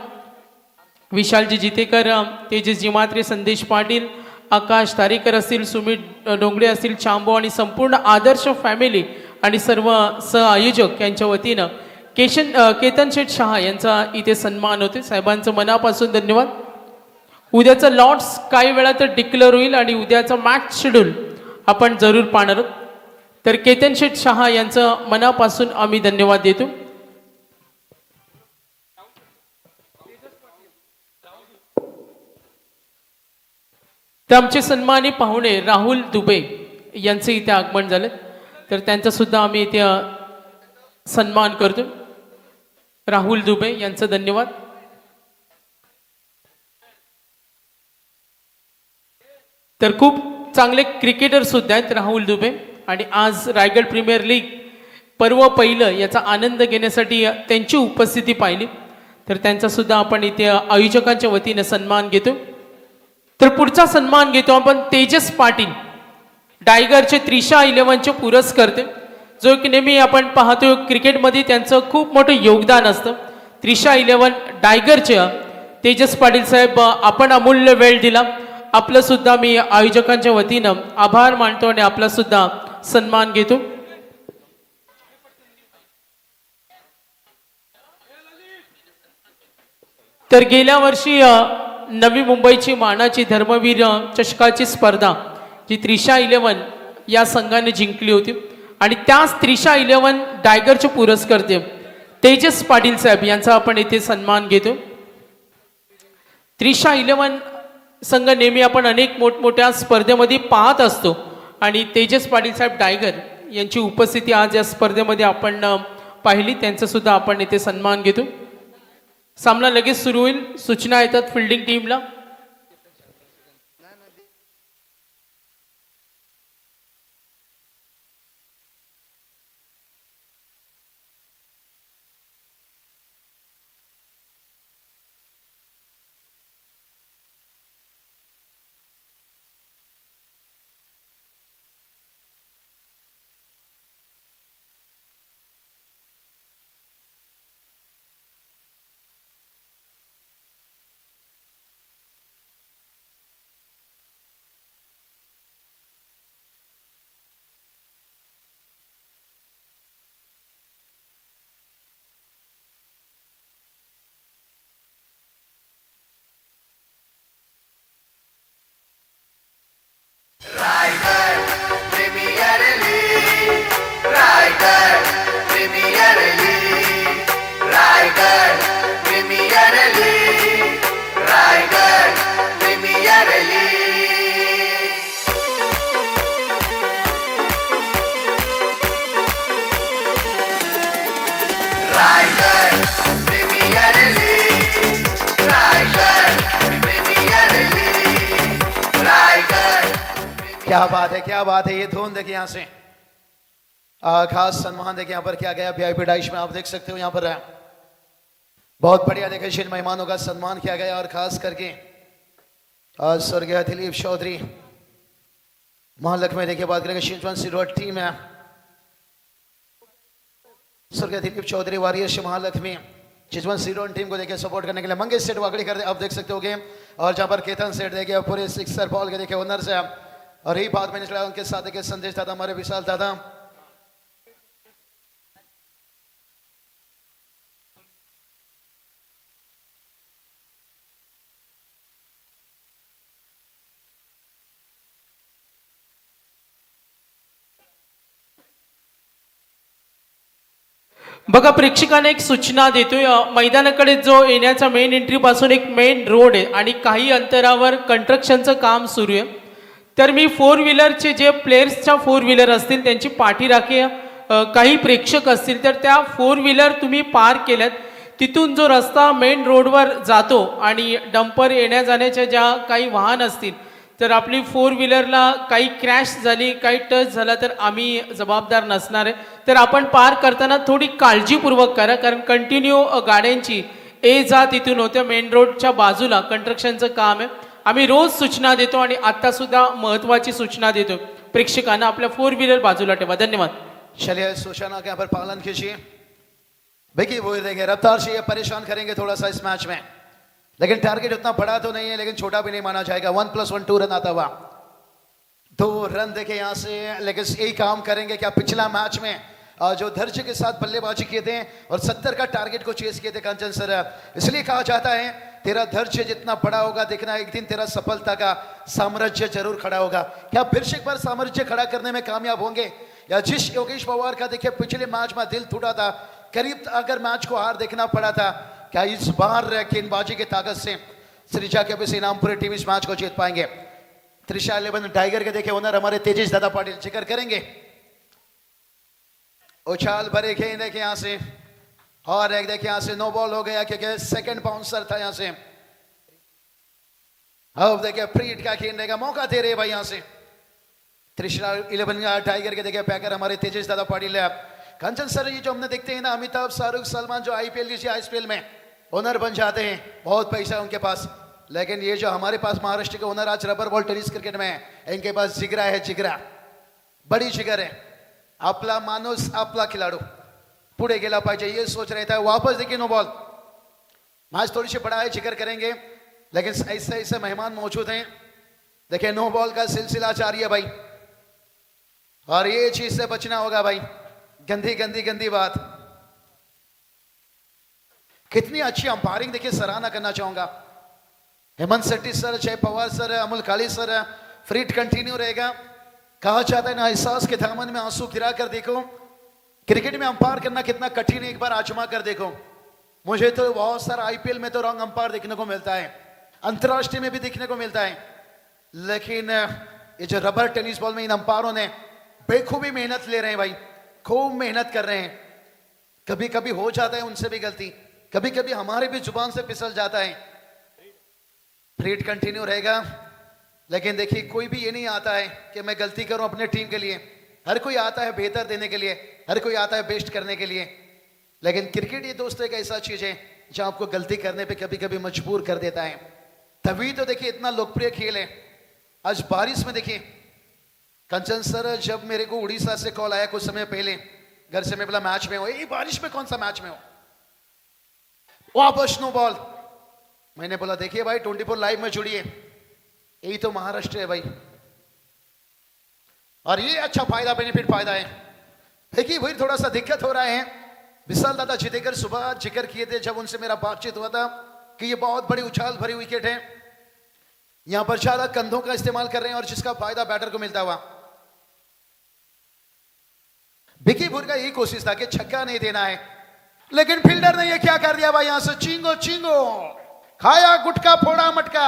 विशालजी जितेकर, तेजस जिमात्रे, संदेश पाटील, आकाश तारेकर असतील, सुमित डोंगरे असतील, चांबो आणि संपूर्ण आदर्श फॅमिली आणि सर्व सहआयोजक यांच्या वतीनं केतन शेठ शहा यांचा इथे सन्मान होते. साहेबांचं मनापासून धन्यवाद. उद्याचं लॉट्स काही वेळात डिक्लेअर होईल आणि उद्याचं मॅच शेड्यूल आपण जरूर पाहणार आहोत. तर केतन शेठ शहा यांचं मनापासून आम्ही धन्यवाद देतो. तर आमचे सन्मानी पाहुणे राहुल दुबे यांचे इथे आगमन झाले, तर त्यांचा सुद्धा आम्ही इथे सन्मान करतो. राहुल दुबे यांचं धन्यवाद. तर खूप चांगले क्रिकेटर सुद्धा आहेत राहुल दुबे, आणि आज रायगड प्रीमियर लीग पर्व पहिलं याचा आनंद घेण्यासाठी त्यांची उपस्थिती पाहिली, तर त्यांचा सुद्धा आपण इथे आयोजकांच्या वतीने सन्मान घेतो. तर पुढचा सन्मान घेतो आपण तेजस पाटील, टायगरचे त्रिशा 11चे पुरस्कर्ते, जो की नेहमी आपण पाहतो क्रिकेटमध्ये त्यांचं खूप मोठं योगदान असतं. त्रिशा 11 टायगरचे तेजस पाटील साहेब, आपण अमूल्य वेळ दिला, आपलं सुद्धा मी आयोजकांच्या वतीनं आभार मानतो आणि आपला सुद्धा सन्मान घेतो. तर गेल्या वर्षी नवी मुंबईची मानाची धर्मवीर चषकाची स्पर्धा जी त्रिशा 11 या संघाने जिंकली होती, आणि त्याच त्रिशा 11 टायगरचे पुरस्कर्ते तेजस पाटील साहेब यांचा आपण इथे सन्मान घेतो. त्रिशा 11 संघ नेहमी आपण अनेक मोठमोठ्या स्पर्धेमध्ये पाहत असतो, आणि तेजस पाटील साहेब टायगर यांची उपस्थिती आज या स्पर्धेमध्ये आपण पाहिली, त्यांचा सुद्धा आपण इथे सन्मान घेतो. सामना लगेच सुरू होईल. सूचना येतात फिल्डिंग टीमला. क्या बात है, क्या बात है. ये धुन देखिए यहाँ से खास सम्मान देखिए यहाँ पर क्या गया वीआईपी डाइश में, आप देख सकते हो यहाँ पर बहुत बढ़िया देखिए जिन मेहमानों का सम्मान किया गया, और खास करके स्वर्गीय दिलीप चौधरी महालक्ष्मी देखिए बात करेंगे शिवचंद सिरोड टीम है स्वर्गीय दिलीप चौधरी वारियर महालक्ष्मी चिजवन सीडोन टीम को देखिए सपोर्ट करने के लिए मंगेश सेठ वाकड़ी कर दे, आप देख सकते हो गेम। और जहां पर केतन सेठ देखिए पूरे सिक्सर बॉल के देखिए ओनर से और यही बात मैंने चला उनके साथ देखिए संदेश दादा हमारे विशाल दादा। बघा प्रेक्षकांना एक सूचना देतोय, मैदानाकडे जो येण्याचा मेन एंट्री पासून एक मेन रोड आहे आणि काही अंतरावर कंस्ट्रक्शनचं काम सुरू आहे। तर मी फोर व्हीलरचे जे प्लेयर्सच्या फोर व्हीलर असतील त्यांची पाठीराखी काही प्रेक्षक असतील तर त्या फोर व्हीलर तुम्ही पार्क केल्यात, तिथून जो रस्ता मेन रोडवर जातो आणि डंपर येण्या जाण्याच्या ज्या काही वाहन असतील तर आपली फोर व्हीलरला काही क्रॅश झाली काही टच झाला तर आम्ही जबाबदार नसणार आहे। तर आपण पार करताना थोडी काळजीपूर्वक करा, कारण कंटिन्यू गाड्यांची ये जा तिथून होत्या। मेन रोडच्या बाजूला कंस्ट्रक्शनचं काम आहे। आम्ही रोज सूचना देतो आणि आता सुद्धा महत्त्वाची सूचना देतो, प्रेक्षकांना आपल्या फोर व्हीलर बाजूला ठेवा। धन्यवाद। चलिए सूचना के यहाँ पर पालन कीजिए। देखिए वो देंगे रफ्तार से ये परेशान करेंगे थोड़ा सा इस मैच में, लेकिन टारगेट उतना बड़ा तो नहीं है लेकिन छोटा भी नहीं माना जाएगा। 1+1 2 रन आता हुआ 2 रन देखे यहाँ से, लेकिन यही काम करेंगे क्या पिछला मैच में जो धैर्य के साथ बल्लेबाजी किए थे और 70 का टारगेट को चेस किए थे कंचन सर, इसलिए कहा जाता है तेरा धैर्य जितना बड़ा होगा देखना एक दिन तेरा सफलता का साम्राज्य जरूर खड़ा होगा। क्या फिर से एक बार साम्राज्य खड़ा करने में कामयाब होंगे या जिस योगेश पवार का देखिए पिछले मैच में दिल टूटा था, करीब अगर मैच को हार देखना पड़ा था, क्या इस बार गेंदबाजी की ताकत से श्रीजा के भी इनामपुरी टीम इस मैच को जीत पाएंगे। त्रिशा 11 टाइगर के देखे ओनर हमारे तेजेश दादा पाटिल जिक्र करेंगे। उछाल भरे गेंद देखे यहाँ से और एक देखिए यहाँ से नो बॉल हो गया क्योंकि सेकंड बाउंसर था यहाँ से। अब देखिए फ्रीड का खेलने का मौका दे रहे भाई यहाँ से त्रिशा 11 टाइगर के देखिए पैकर हमारे तेजेश दादा पाटिल है। कंचन सर ये जो हमने देखते हैं ना अमिताभ शाहरुख सलमान जो आईपीएल की आईपीएल में ओनर बन जाते हैं, बहुत पैसा है उनके पास, लेकिन ये जो हमारे पास महाराष्ट्र के ओनर आज रबर बॉल टेनिस क्रिकेट में है, इनके पास जिगरा है, जिगरा बड़ी जिगर है। आपला माणूस आपला खिलाडू पुढे गेला पाहिजे ये सोच रहे थे। वापस देखिए नो बॉल, मैच थोड़ी सी बड़ा है, जिक्र करेंगे लेकिन ऐसे ऐसे मेहमान मौजूद हैं। देखिए नो बॉल का सिलसिला जारी है भाई और ये चीज से बचना होगा भाई। गंदी गंदी गंदी बात, कितनी अच्छी अंपायरिंग देखिए सराहना करना चाहूंगा। हेमंत शेट्टी सर, जय पवार सर, अमोल काली सर, फ्रीट कंटिन्यू रहेगा। कहा जाता है ना एहसास के दामन में आंसू गिरा कर देखो, क्रिकेट में अंपायर करना कितना कठिन है, एक बार आजमा कर देखो। मुझे तो बहुत सारा आईपीएल में तो रॉन्ग अंपायर देखने को मिलता है, अंतरराष्ट्रीय में भी देखने को मिलता है, लेकिन ये जो रबर टेनिस बॉल में इन अंपायरों ने बेखूबी मेहनत ले रहे हैं भाई, खूब मेहनत कर रहे हैं। कभी कभी हो जाता है उनसे भी गलती, कभी कभी हमारे भी जुबान से फिसल जाता है। फ्रीट कंटिन्यू रहेगा, लेकिन देखिए कोई भी ये नहीं आता है कि मैं गलती करूं अपने टीम के लिए। हर कोई आता है बेहतर देने के लिए, हर कोई आता है बेस्ट करने के लिए, लेकिन क्रिकेट ये दोस्तों एक ऐसा चीज है जो आपको गलती करने पे कभी कभी मजबूर कर देता है। तभी तो देखिए इतना लोकप्रिय खेल है। आज बारिश में देखिए कंचन सर, जब मेरे को उड़ीसा से कॉल आया कुछ समय पहले, घर से मैं बोला मैच में हो, ये बारिश में कौन सा मैच में हो, वापस नो बॉल। मैंने बोला देखिए भाई 24 लाइव में जुड़िए, यही तो महाराष्ट्र है भाई, और ये अच्छा फायदा बेनिफिट फायदा है। देखिए वही थोड़ा सा दिक्कत हो रहा है। विशाल दादा जितेकर सुबह जिक्र किए थे जब उनसे मेरा बातचीत हुआ था कि ये बहुत बड़ी उछाल भरी विकेट है, यहां पर ज्यादा कंधों का इस्तेमाल कर रहे हैं और जिसका फायदा बैटर को मिलता हुआ। विकीपुर का यही कोशिश था कि छक्का नहीं देना है, लेकिन फील्डर ने ये क्या कर दिया भाई, यहां से चिंगो चिंगो खाया गुटका फोड़ा मटका,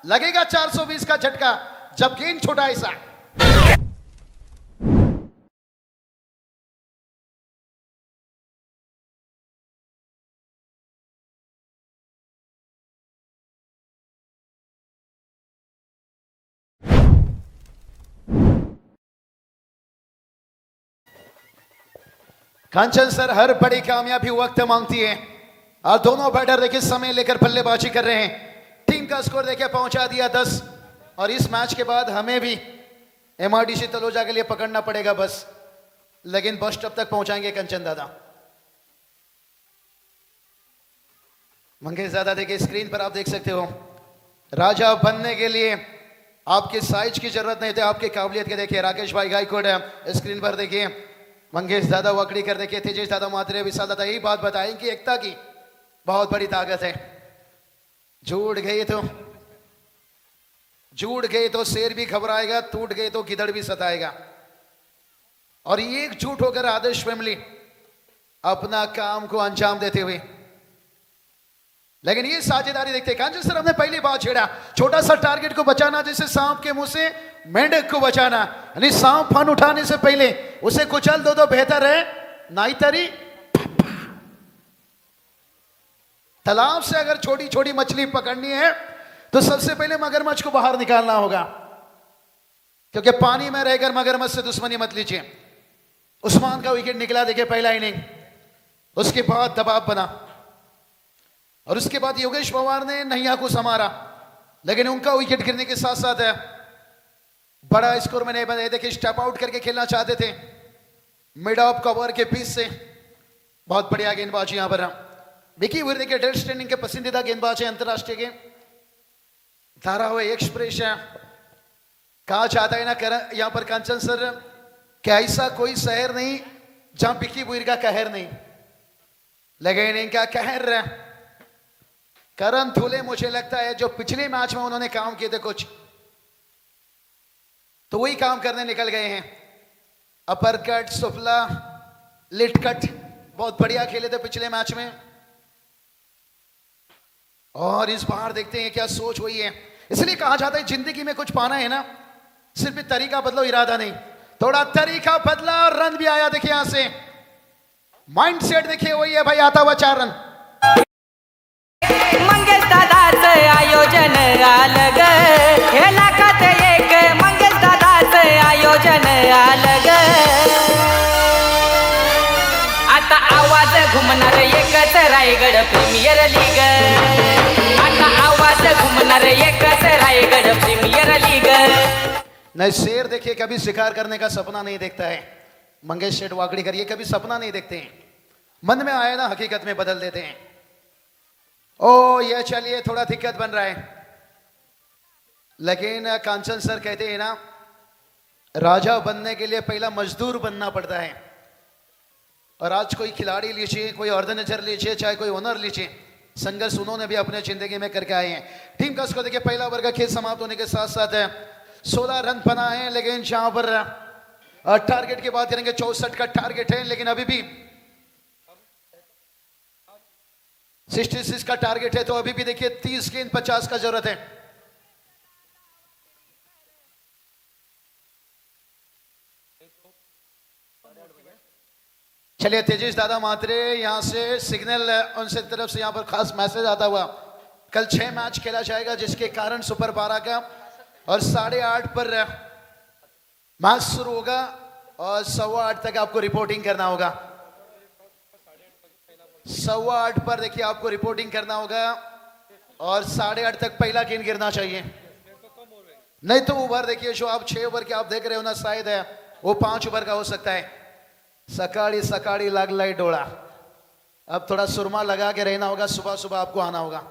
लगेगा 420 का झटका जब गेंद छोटा ऐसा। कंचन सर, हर बड़ी कामयाबी वक्त मांगती है और दोनों बैटर देखिए समय लेकर बल्लेबाजी कर रहे हैं। टीम का स्कोर देखिए पहुंचा दिया 10 और इस मैच के बाद हमें भी एमआरडीसी तलोजा के लिए पकड़ना पड़ेगा बस, लेकिन बस स्टॉप तक पहुंचाएंगे कंचन दादा। मंगेश दादा देखिए स्क्रीन पर आप देख सकते हो, राजा बनने के लिए आपके साइज की जरूरत नहीं थी, आपकी काबिलियत के देखिए राकेश भाई गायकवाड़ स्क्रीन पर देखिए, मंगेश दादा वकड़ी कर देखिए, तेजेश दादा मात्रे विशाल दादा यही बात बताएं कि एकता की बहुत बड़ी ताकत है। जुड़ गए तो शेर भी घबराएगा, टूट गए तो गिदड़ भी सताएगा। और ये एकजुट होकर आदर्श फैमिली अपना काम को अंजाम देते हुए, लेकिन ये साझेदारी देखते कांचन सर हमने पहली बात छेड़ा, छोटा सा टारगेट को बचाना, जैसे सांप के मुंह से मेंढक को बचाना, यानी सांप फन उठाने से पहले उसे कुचल दो तो बेहतर है, नाई तरी। तालाब से अगर छोटी छोटी मछली पकड़नी है तो सबसे पहले मगरमच्छ को बाहर निकालना होगा, क्योंकि पानी में रहकर मगरमच्छ से दुश्मनी मत लीजिए। उस्मान का विकेट निकला देखिए पहला इनिंग, उसके बाद दबाव बना और उसके बाद योगेश पवार ने नैया को संवारा, लेकिन उनका विकेट गिरने के साथ साथ बड़ा स्कोर में नहीं बने। देखिए स्टेप आउट करके खेलना चाहते थे मिड ऑफ कवर के बीच से, बहुत बढ़िया गेंदबाजी यहां पर। विकी वीर देखिए डेल स्टैंडिंग के पसंदीदा गेंदबाज है अंतरराष्ट्रीय के, धारा हुए एक्सप्रेशन कहा चाहता है ना कर यहां पर कांचन सर क्या ऐसा कोई शहर नहीं जहां विकी वीर का कहर नहीं, लेकिन इनका कहर करण थुले मुझे लगता है जो पिछले मैच में उन्होंने काम किए थे कुछ, तो वही काम करने निकल गए हैं। अपर कट, सुफला, लिट कट बहुत बढ़िया खेले थे पिछले मैच में, और इस बार देखते हैं क्या सोच हुई है। इसलिए कहा जाता है जिंदगी में कुछ पाना है ना, सिर्फ तरीका बदलो इरादा नहीं, थोड़ा तरीका बदला और रन भी आया। देखिए यहां से माइंड सेट देखिए वही है भाई, आता हुआ 4 रन। मंगेश दादाचं आयोजन आलं ग, हे लाखात एक मंगेश दादाचं आयोजन आलं ग। आता आवाज घुमणार एकच रायगड प्रीमियर लीग, आता आवाज घुमणार एकच रायगड प्रीमियर लीग। नहीं शेर देखिए कभी शिकार करने का सपना नहीं देखता है, मंगेश शेठ वाकड़ीकर ये कभी सपना नहीं देखते हैं, मन में आया ना हकीकत में बदल देते हैं। ओ ये चलिए थोड़ा दिक्कत बन रहा है, लेकिन कांचन सर कहते हैं ना राजा बनने के लिए पहला मजदूर बनना पड़ता है। और आज कोई खिलाड़ी लीजिए, कोई ऑर्गेनाइजर लीजिए, चाहे कोई ओनर लीजिए, संघर्ष उन्होंने भी अपने जिंदगी में करके आए हैं। टीम का स्कोर देखिए पहला ओवर का खेल समाप्त होने के साथ साथ 16 रन बनाए हैं, लेकिन जहां पर टारगेट की बात करेंगे 64 का टारगेट है, लेकिन अभी भी 66 का टारगेट है, तो अभी भी देखिए 30 गेंद 50 का जरूरत है। चलिए तेजेश दादा मात्रे यहां से सिग्नल उनसे तरफ से यहां पर खास मैसेज आता हुआ, कल 6 मैच खेला जाएगा जिसके कारण सुपर 12 का और 8:30 पर मैच शुरू होगा और 8:15 तक आपको रिपोर्टिंग करना होगा। 8:15 पर देखिए आपको रिपोर्टिंग करना होगा और 8:30 तक पहला गेंद गिरना चाहिए, नहीं तो ओवर देखिए जो आप 6 ओवर के आप देख रहे हो ना, शायद है वो 5 ओवर का हो सकता है। सकाड़ी सकाड़ी लागलाय डोळा, अब थोड़ा सुरमा लगा के रहना होगा, सुबह सुबह आपको आना होगा।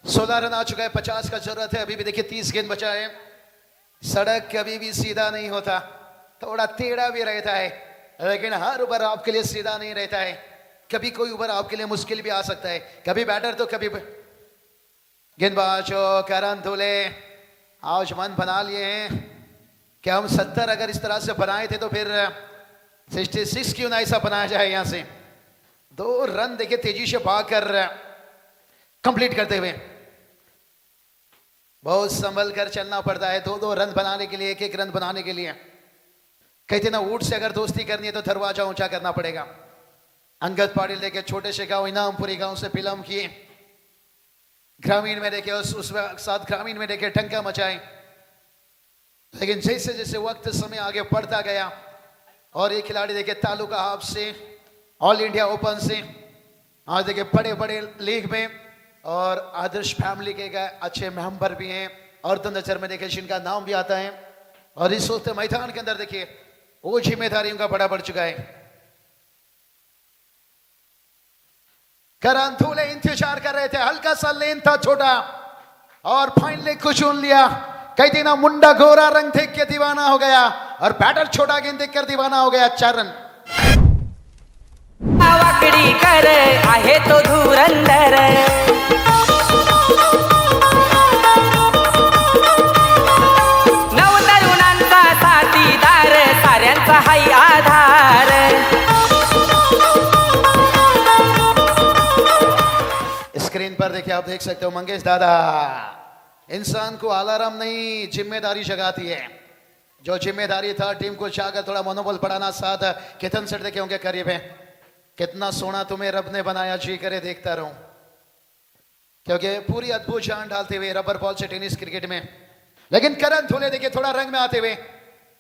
सोलह रन आ चुका है, 50 का जरूरत है, अभी भी देखिए 30 गेंद बचा है। सड़क कभी भी सीधा नहीं होता, थोड़ा टेढ़ा भी रहता है, लेकिन हर ओवर आपके लिए सीधा नहीं रहता है। कभी कोई ओवर आपके लिए मुश्किल भी आ सकता है, कभी बैटर तो कभी गेंदबाज करण धुले आज मन बना लिए हैं कि हम 70 अगर इस तरह से बनाए थे तो फिर 66 क्यों ना ऐसा बनाया जाए। यहां से 2 रन देखिए तेजी से भागकर कंप्लीट करते हुए, बहुत संभल कर चलना पड़ता है 2-2 रन बनाने के लिए, 1-1 रन बनाने के लिए। कहते ना ऊंट से अगर दोस्ती करनी है तो दरवाजा ऊंचा करना पड़ेगा। अंगद पाटिल देखे छोटे से गांव इनामपुरी गांव से फिल्म किए, ग्रामीण में देखे उस साथ ग्रामीण में देखे टंका मचाए, लेकिन जैसे जैसे वक्त समय आगे बढ़ता गया और ये खिलाड़ी देखिए तालुका हाफ से ऑल इंडिया ओपन से आज देखिए बड़े बड़े लीग में और आदर्श फैमिली के अच्छे मेंबर भी हैं और तो नजर में देखिए जिनका नाम भी आता है और इस वक्त मैदान के अंदर देखिए वो जिम्मेदारी उनका बड़ा बढ़ चुका है। करण धूले इंतजार कर रहे थे, हल्का सा लेन था छोटा और फाइनली कुछ चुन लिया। कई दिन मुंडा गोरा रंग देख के दीवाना हो गया और बैटर छोटा गेंद देखकर दीवाना हो गया। 4 रन वाकडी कर आहे तो धुरंधर नव तरुणांचा साथीदार साऱ्यांचा हाय आधार स्क्रीन पर देखिए आप देख सकते हो मंगेश दादा इंसान को अलार्म नहीं जिम्मेदारी जगाती है। जो जिम्मेदारी था टीम को जाकर थोड़ा मनोबल बढ़ाना साथ केतन सेठ देखे होंगे करीब है। कितना सोना तुम्हें रब ने बनाया जी करे देखता रहूं क्योंकि पूरी अद्भुत जान डालते हुए रबर बॉल से टेनिस क्रिकेट में। लेकिन करण धूले देखिए थोड़ा रंग में आते हुए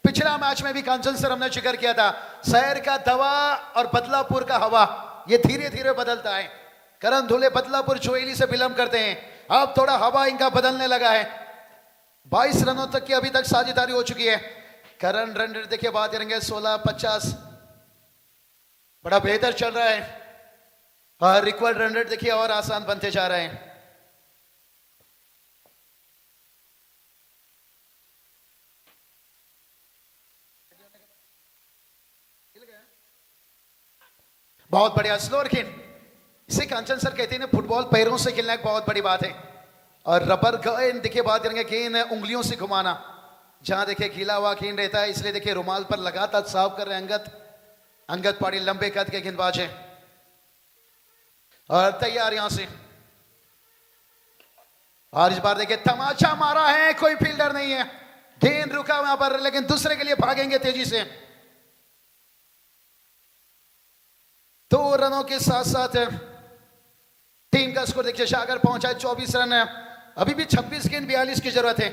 पिछला मैच में भी कांचन सर हमने जिक्र किया था शहर का दवा और बदलापुर का हवा ये धीरे धीरे बदलता है। करण धूले बदलापुर चोइली से बिलोंग करते हैं, अब थोड़ा हवा इनका बदलने लगा है। 22 रनों तक की अभी तक साझेदारी हो चुकी है। करण रन रेट देखिए बात करेंगे 16-50 बड़ा बेहतर चल रहा है और रिक्वायर्ड रन रेट देखिए और आसान बनते जा रहे हैं। बहुत बढ़िया स्लोअर गेंद, इसे कांचन सर कहते हैं फुटबॉल पैरों से खेलना एक बहुत बड़ी बात है और रबर गेंद देखिए बात करेंगे गेंद उंगलियों से घुमाना जहां देखिए गीला हुआ गेंद रहता है इसलिए देखिए रुमाल पर लगातार साफ कर रहे हैं अंगद पाटिल लंबे कद के गेंदबाज है और तैयार यहां से और इस बार देखिए तमाचा मारा है, कोई फील्डर नहीं है, गेंद रुका वहां पर लेकिन दूसरे के लिए भागेंगे तेजी से। 2 रनों के साथ साथ टीम का स्कोर देखिए जाकर पहुंचा है 24 रन है। अभी भी 26 गेंद 42 की जरूरत है।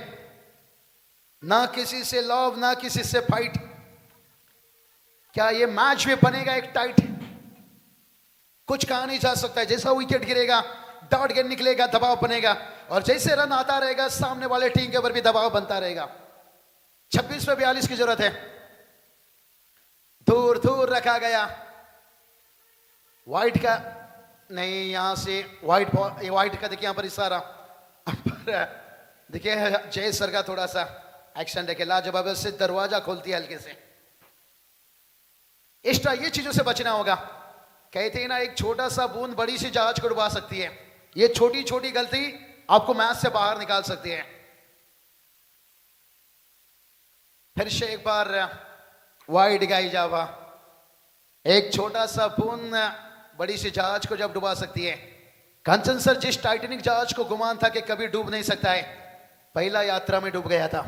ना किसी से लव ना किसी से फाइट। क्या ये मैच में बनेगा एक टाइट? कुछ कहा नहीं जा सकता है। जैसा विकेट गिरेगा डॉट गेंद निकलेगा दबाव बनेगा और जैसे रन आता रहेगा सामने वाले टीम के ऊपर भी दबाव बनता रहेगा। 26 पे 42 की जरूरत है। दूर दूर रखा गया वाइट का नहीं, यहां से वाइट बॉल वाइट का देखिए यहां पर इशारा देखिए जय सर का थोड़ा सा एक्शन देखिए लाजवाब से दरवाजा खोलती है हल्के से। एक्स्ट्रा ये चीजों से बचना होगा। कहते हैं ना एक छोटा सा बूंद बड़ी सी जहाज को डुबा सकती है। ये छोटी छोटी गलती आपको मैच से बाहर निकाल सकती है। फिर से एक बार वाइड गाई जावा, एक छोटा सा बूंद बड़ी सी जहाज को जब डुबा सकती है। कंचन सर जिस टाइटैनिक जहाज को गुमान था कि कभी डूब नहीं सकता है, पहला यात्रा में डूब गया था।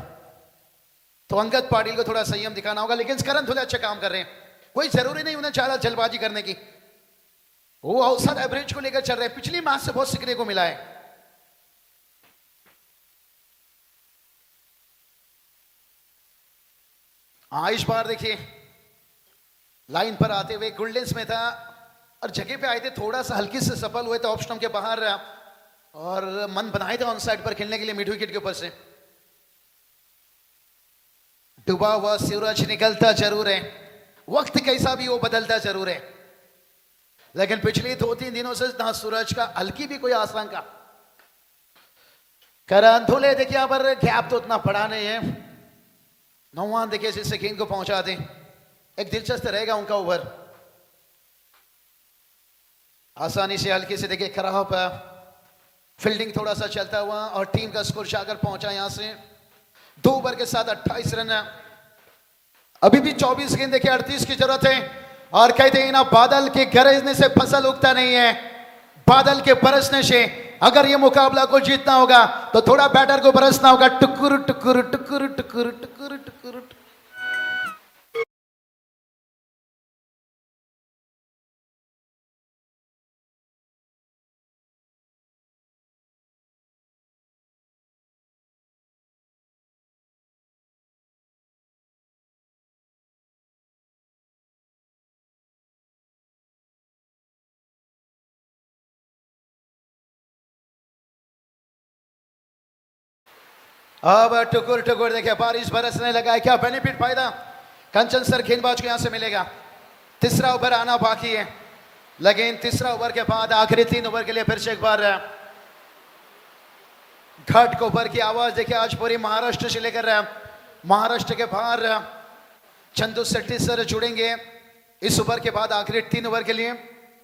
तो अंगद पाटिल को थोड़ा संयम दिखाना होगा। लेकिन करण धूले अच्छे काम कर रहे हैं, कोई जरूरी नहीं उन्हें चाह जल्दबाजी करने की। वो औसत एवरेज को लेकर चल रहे हैं। पिछली मैच से बहुत सीखने को मिला है। इस बार देखिए लाइन पर आते हुए गुल्डेंस में था और जगह पे आए थे, थोड़ा सा हल्की से सफल हुए थे ऑफ स्टंप के बाहर और मन बनाए थे ऑन साइड पर खेलने के लिए मिड विकेट के ऊपर से। डूबा हुआ सूरज निकलता जरूर है, वक्त कैसा भी वो बदलता जरूर है, लेकिन पिछले 2-3 दिनों से ना सूरज का हल्की भी कोई आशंका। करण धूले देखिए यहां पर गैप तो उतना पड़ा नहीं है। नौवान देखिए जिससे गेंद को पहुंचा दें, एक दिलचस्प रहेगा उनका ओवर। आसानी से हल्के से देखिए खराब फील्डिंग थोड़ा सा चलता हुआ और टीम का स्कोर जाकर पहुंचा यहां से 2 ओवर के साथ 28 रन। अभी भी 24 गेंद देखिए 38 की जरूरत है और कहते हैं ना बादल के गरजने से फसल उगता नहीं है, बादल के बरसने से अगर ये मुकाबला को जीतना होगा तो थोड़ा बैटर को बरसना होगा। टुकुर टुकुर टुकुर टुकुर टुकुर टुकुर अब टुकुर टुकुर देखिए बारिश बरसने लगा है, क्या बेनिफिट फायदा कंचन सर गेंदबाज को यहां से मिलेगा। तीसरा ओवर आना बाकी है, लेकिन तीसरा ओवर के बाद आखिरी 3 ओवर के लिए फिर से एक बार घाट कोपर की आवाज देखिए आज पूरी महाराष्ट्र से लेकर महाराष्ट्र के बाहर चंदू शेट्टी सर जुड़ेंगे इस ओवर के बाद आखिरी 3 ओवर के लिए।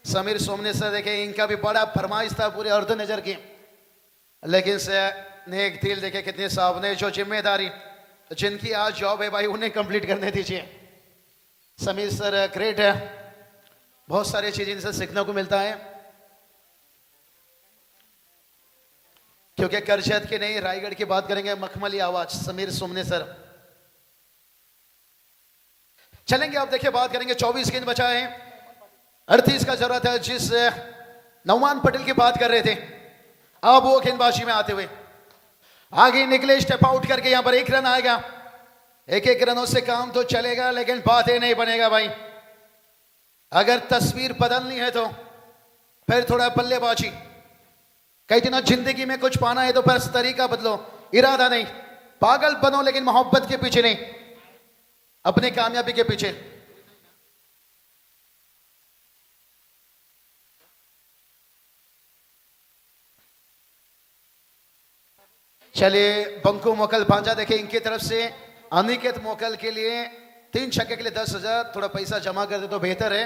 समीर सोमने सर देखे इनका भी बड़ा फरमाइश था पूरे अर्ध नजर की, लेकिन से नेक दिल देखे कितने साहब ने जो जिम्मेदारी जिनकी आज जॉब है भाई उन्हें कंप्लीट करने दीजिए। समीर सर ग्रेट है, बहुत सारी चीजें इनसे सीखने को मिलता है, क्योंकि करजत की नहीं रायगढ़ की बात करेंगे मखमली आवाज समीर सोमने सर। चलेंगे अब देखिए बात करेंगे 24 गेंद बचा है, 38 का जरूरत है। जिस नौमान पटेल की बात कर रहे थे अब वो गेंदबाजी में आते हुए आगे निकले, स्टेप आउट करके यहां पर 1 रन आएगा। 1-1 रनों से काम तो चलेगा, लेकिन बातें नहीं बनेगा भाई। अगर तस्वीर बदलनी है तो फिर थोड़ा बल्लेबाजी, कई दिनों जिंदगी में कुछ पाना है तो फिर तरीका बदलो, इरादा नहीं। पागल बनो लेकिन मोहब्बत के पीछे नहीं, अपनी कामयाबी के पीछे। चलिए बंकू मोकल भांजा देखे इनकी तरफ से अनिकेत मोकल के लिए 3 छक्के के लिए 10,000 थोड़ा पैसा जमा कर दे तो बेहतर है।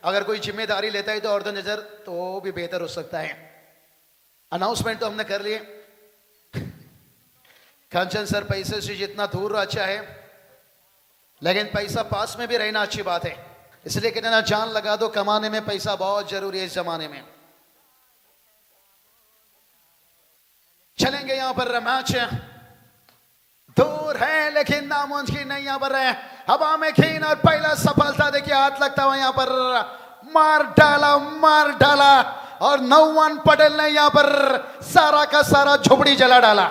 अगर कोई जिम्मेदारी लेता है तो अर्ध नजर तो भी बेहतर हो सकता है। अनाउंसमेंट तो हमने कर लिए। कंचन सर पैसे से जितना दूर अच्छा है, लेकिन पैसा पास में भी रहना अच्छी बात है, इसलिए कहते ना जान लगा दो, कमाने में पैसा बहुत जरूरी है इस जमाने में। चलेंगे यहां पर मैच दूर है लेकिन नामुमकिन नहीं, यहां पर है हवा में खीन और पहला सफलता देखिए हाथ लगता हुआ यहां पर मार डाला और नौमान पटेल ने यहां पर सारा का सारा झोपड़ी जला डाला।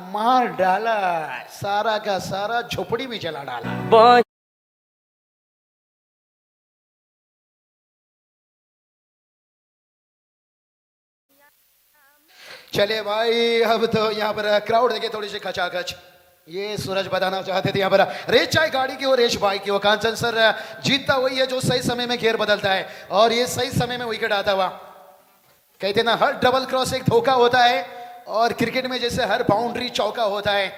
मार डाला, सारा का सारा झोपड़ी भी जला डाला। चलिए भाई अब तो यहाँ पर क्राउड देखिए थोड़ी सी खचाखच, ये सूरज बताना चाहते थे यहाँ पर रेस चाहे गाड़ी की हो रेस बाइक की हो, कांचन सर जीतता वही है जो सही समय में घेर बदलता है, और ये सही समय में विकेट आता हुआ। कहते ना हर डबल क्रॉस एक धोखा होता है, और क्रिकेट में जैसे हर बाउंड्री चौका होता है,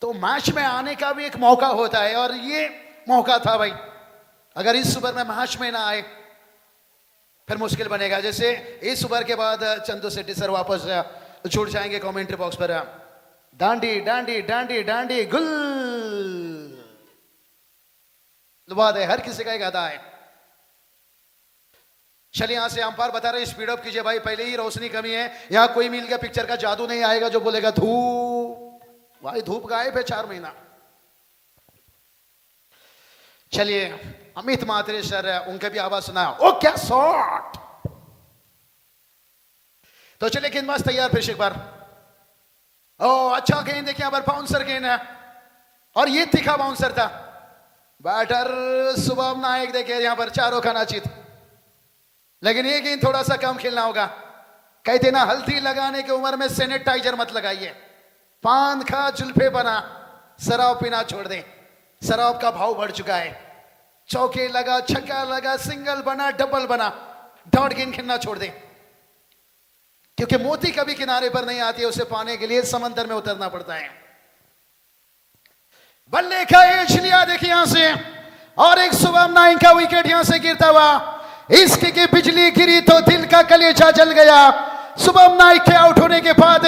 तो मैच में आने का भी एक मौका होता है, और ये मौका था भाई। अगर इस ओवर में मैच में ना आए फिर मुश्किल बनेगा। जैसे इस ओवर के बाद चंदू शेट्टी सर वापस जुड़ जाएंगे कमेंट्री बॉक्स पर, डांडी डांडी डांडी डांडी गुल बात है, हर किसी का एक अदा है। चलिए यहां से अंपायर बता रहे स्पीड अप कीजिए भाई, पहले ही रोशनी कमी है, यहां कोई मिल गया पिक्चर का जादू नहीं आएगा जो बोलेगा धूप, भाई धूप गायब है 4 महीना। चलिए अमित मात्रे सर उनके भी आवाज सुना, ओ क्या शॉट। तो चलिए गेंदबाज तैयार फिर से एक बार। ओ अच्छा गेंद देखिए, यहां पर बाउंसर गेंद है, और ये तीखा बाउंसर था। बैटर शुभम नायक देखिए यहां पर चारों का नाचित, लेकिन ये गेंद थोड़ा सा कम खेलना होगा। कहते ना हल्दी लगाने की उम्र में सैनिटाइजर मत लगाइए, पान खा जुल्फे बना, शराब पीना छोड़ दे, शराब का भाव बढ़ चुका है। चौके लगा, छक्का लगा, सिंगल बना, डबल बना, डॉट गेंद खेलना छोड़ दे, क्योंकि मोती कभी किनारे पर नहीं आती है, उसे पाने के लिए समंदर में उतरना पड़ता है। बल्ले का एज लिया देखिए यहां से, और एक शुभम नायक का विकेट यहां से गिरता हुआ, इसकी की बिजली गिरी तो दिल का कलेजा जल गया। शुभम नायक के आउट होने के बाद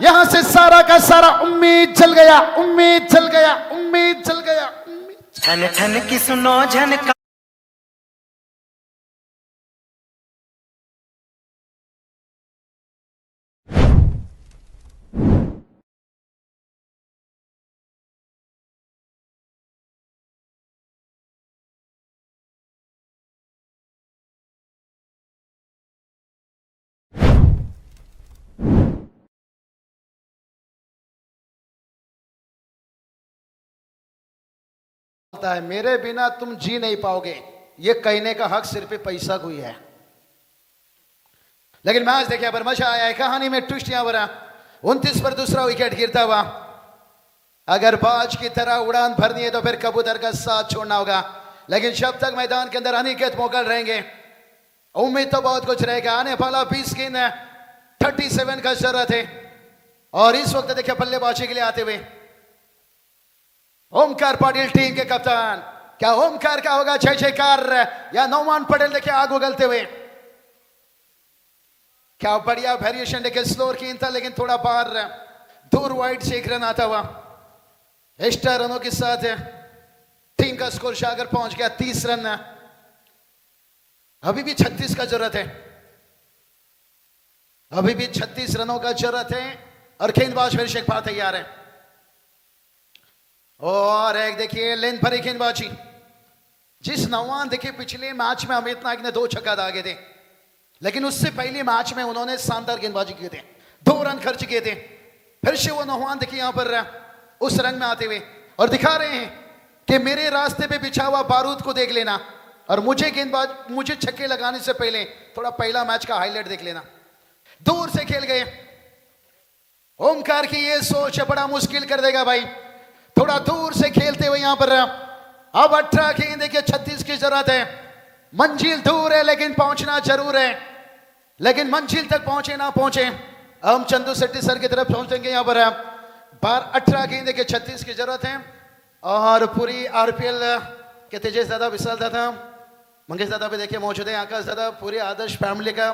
यहां से सारा का सारा उम्मीद जल गया, उम्मीद जल गया, उम्मीद जल गया। छन छन की सुनो झनका। लगता है, मेरे बिना तुम जी नहीं पाओगे, ये कहने का हक सिर्फ पैसा को ही है। लेकिन मैच देखिए पर मजा आया है, कहानी में ट्विस्ट यहां पर 29 पर दूसरा विकेट गिरता हुआ। अगर बाज की तरह उड़ान भरनी है तो फिर कबूतर का साथ छोड़ना होगा, लेकिन जब तक मैदान के अंदर अनिकेत मोकल रहेंगे उम्मीद तो बहुत कुछ रहेगा। आने वाला 20 गेंद 37 का जरूरत है और इस वक्त देखिए बल्लेबाजी के लिए आते हुए ओमकार पाटिल टीम के कप्तान। क्या ओमकार का होगा जय जयकार या नौमान पटेल देखिए आग उगलते हुए। क्या बढ़िया वेरिएशन देखिए, स्लोअर की था लेकिन थोड़ा बाहर दूर वाइड से एक रन आता हुआ। एक्स्ट्रा रनों के साथ टीम का स्कोर शागर पहुंच गया 30 रन। अभी भी 36 का जरूरत है, अभी भी 36 रनों का जरूरत है और गेंदबाज फिर शेख पा तैयार है। और एक देखिए लेंथ भरी गेंदबाजी, जिस नौवान देखिए पिछले मैच में अमित नायक ने 2 छक्का दागे थे, लेकिन उससे पहले मैच में उन्होंने शानदार गेंदबाजी किए थे, 2 रन खर्च किए थे। फिर से वो नौवान देखिए यहां पर उस रंग में आते हुए और दिखा रहे हैं कि मेरे रास्ते पे बिछा हुआ बारूद को देख लेना और मुझे छक्के लगाने से पहले थोड़ा पहला मैच का हाईलाइट देख लेना। दूर से खेल गए, ओमकार की ये सोच बड़ा मुश्किल कर देगा भाई। थोड़ा दूर से खेलते हुए यहां पर अब 18 गेंद देखिए 36 की जरूरत है। मंजिल दूर है लेकिन पहुंचना जरूर है, लेकिन मंजिल तक पहुंचे ना पहुंचे हम चंदू शेट्टी सर की तरफ पहुंचेंगे। यहां पर 18 गेंद देखिए 36 की जरूरत है और पूरी आरपीएल के तेजेश दादा, विशाल दादा, मंगेश दादा भी देखिए मौजूद है, आकाश दादा, पूरी आदर्श फैमिली का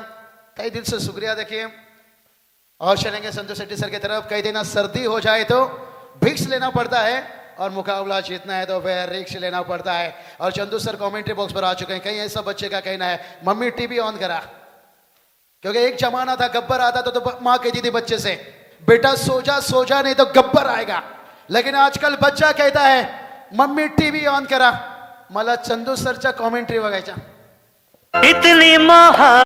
कई दिल से शुक्रिया देखिए। और चलेंगे संतोष शेट्टी सर की तरफ। कई दिन सर्दी हो जाए तो भिक्स लेना पड़ता है और मुकाबला जीतना है तो फिर रिक्स लेना पड़ता है। और चंदू सर कमेंट्री बॉक्स पर आ चुके हैं। कहीं ऐसा बच्चे का कहना है मम्मी टीवी ऑन करा, क्योंकि एक जमाना था गब्बर आता तो माँ कहती थी बच्चे से बेटा सो जा नहीं तो गब्बर आएगा, लेकिन आजकल बच्चा कहता है मम्मी टीवी ऑन करा। मला चंदू सरच्या कॉमेंट्री बघायच्या। इतनी महा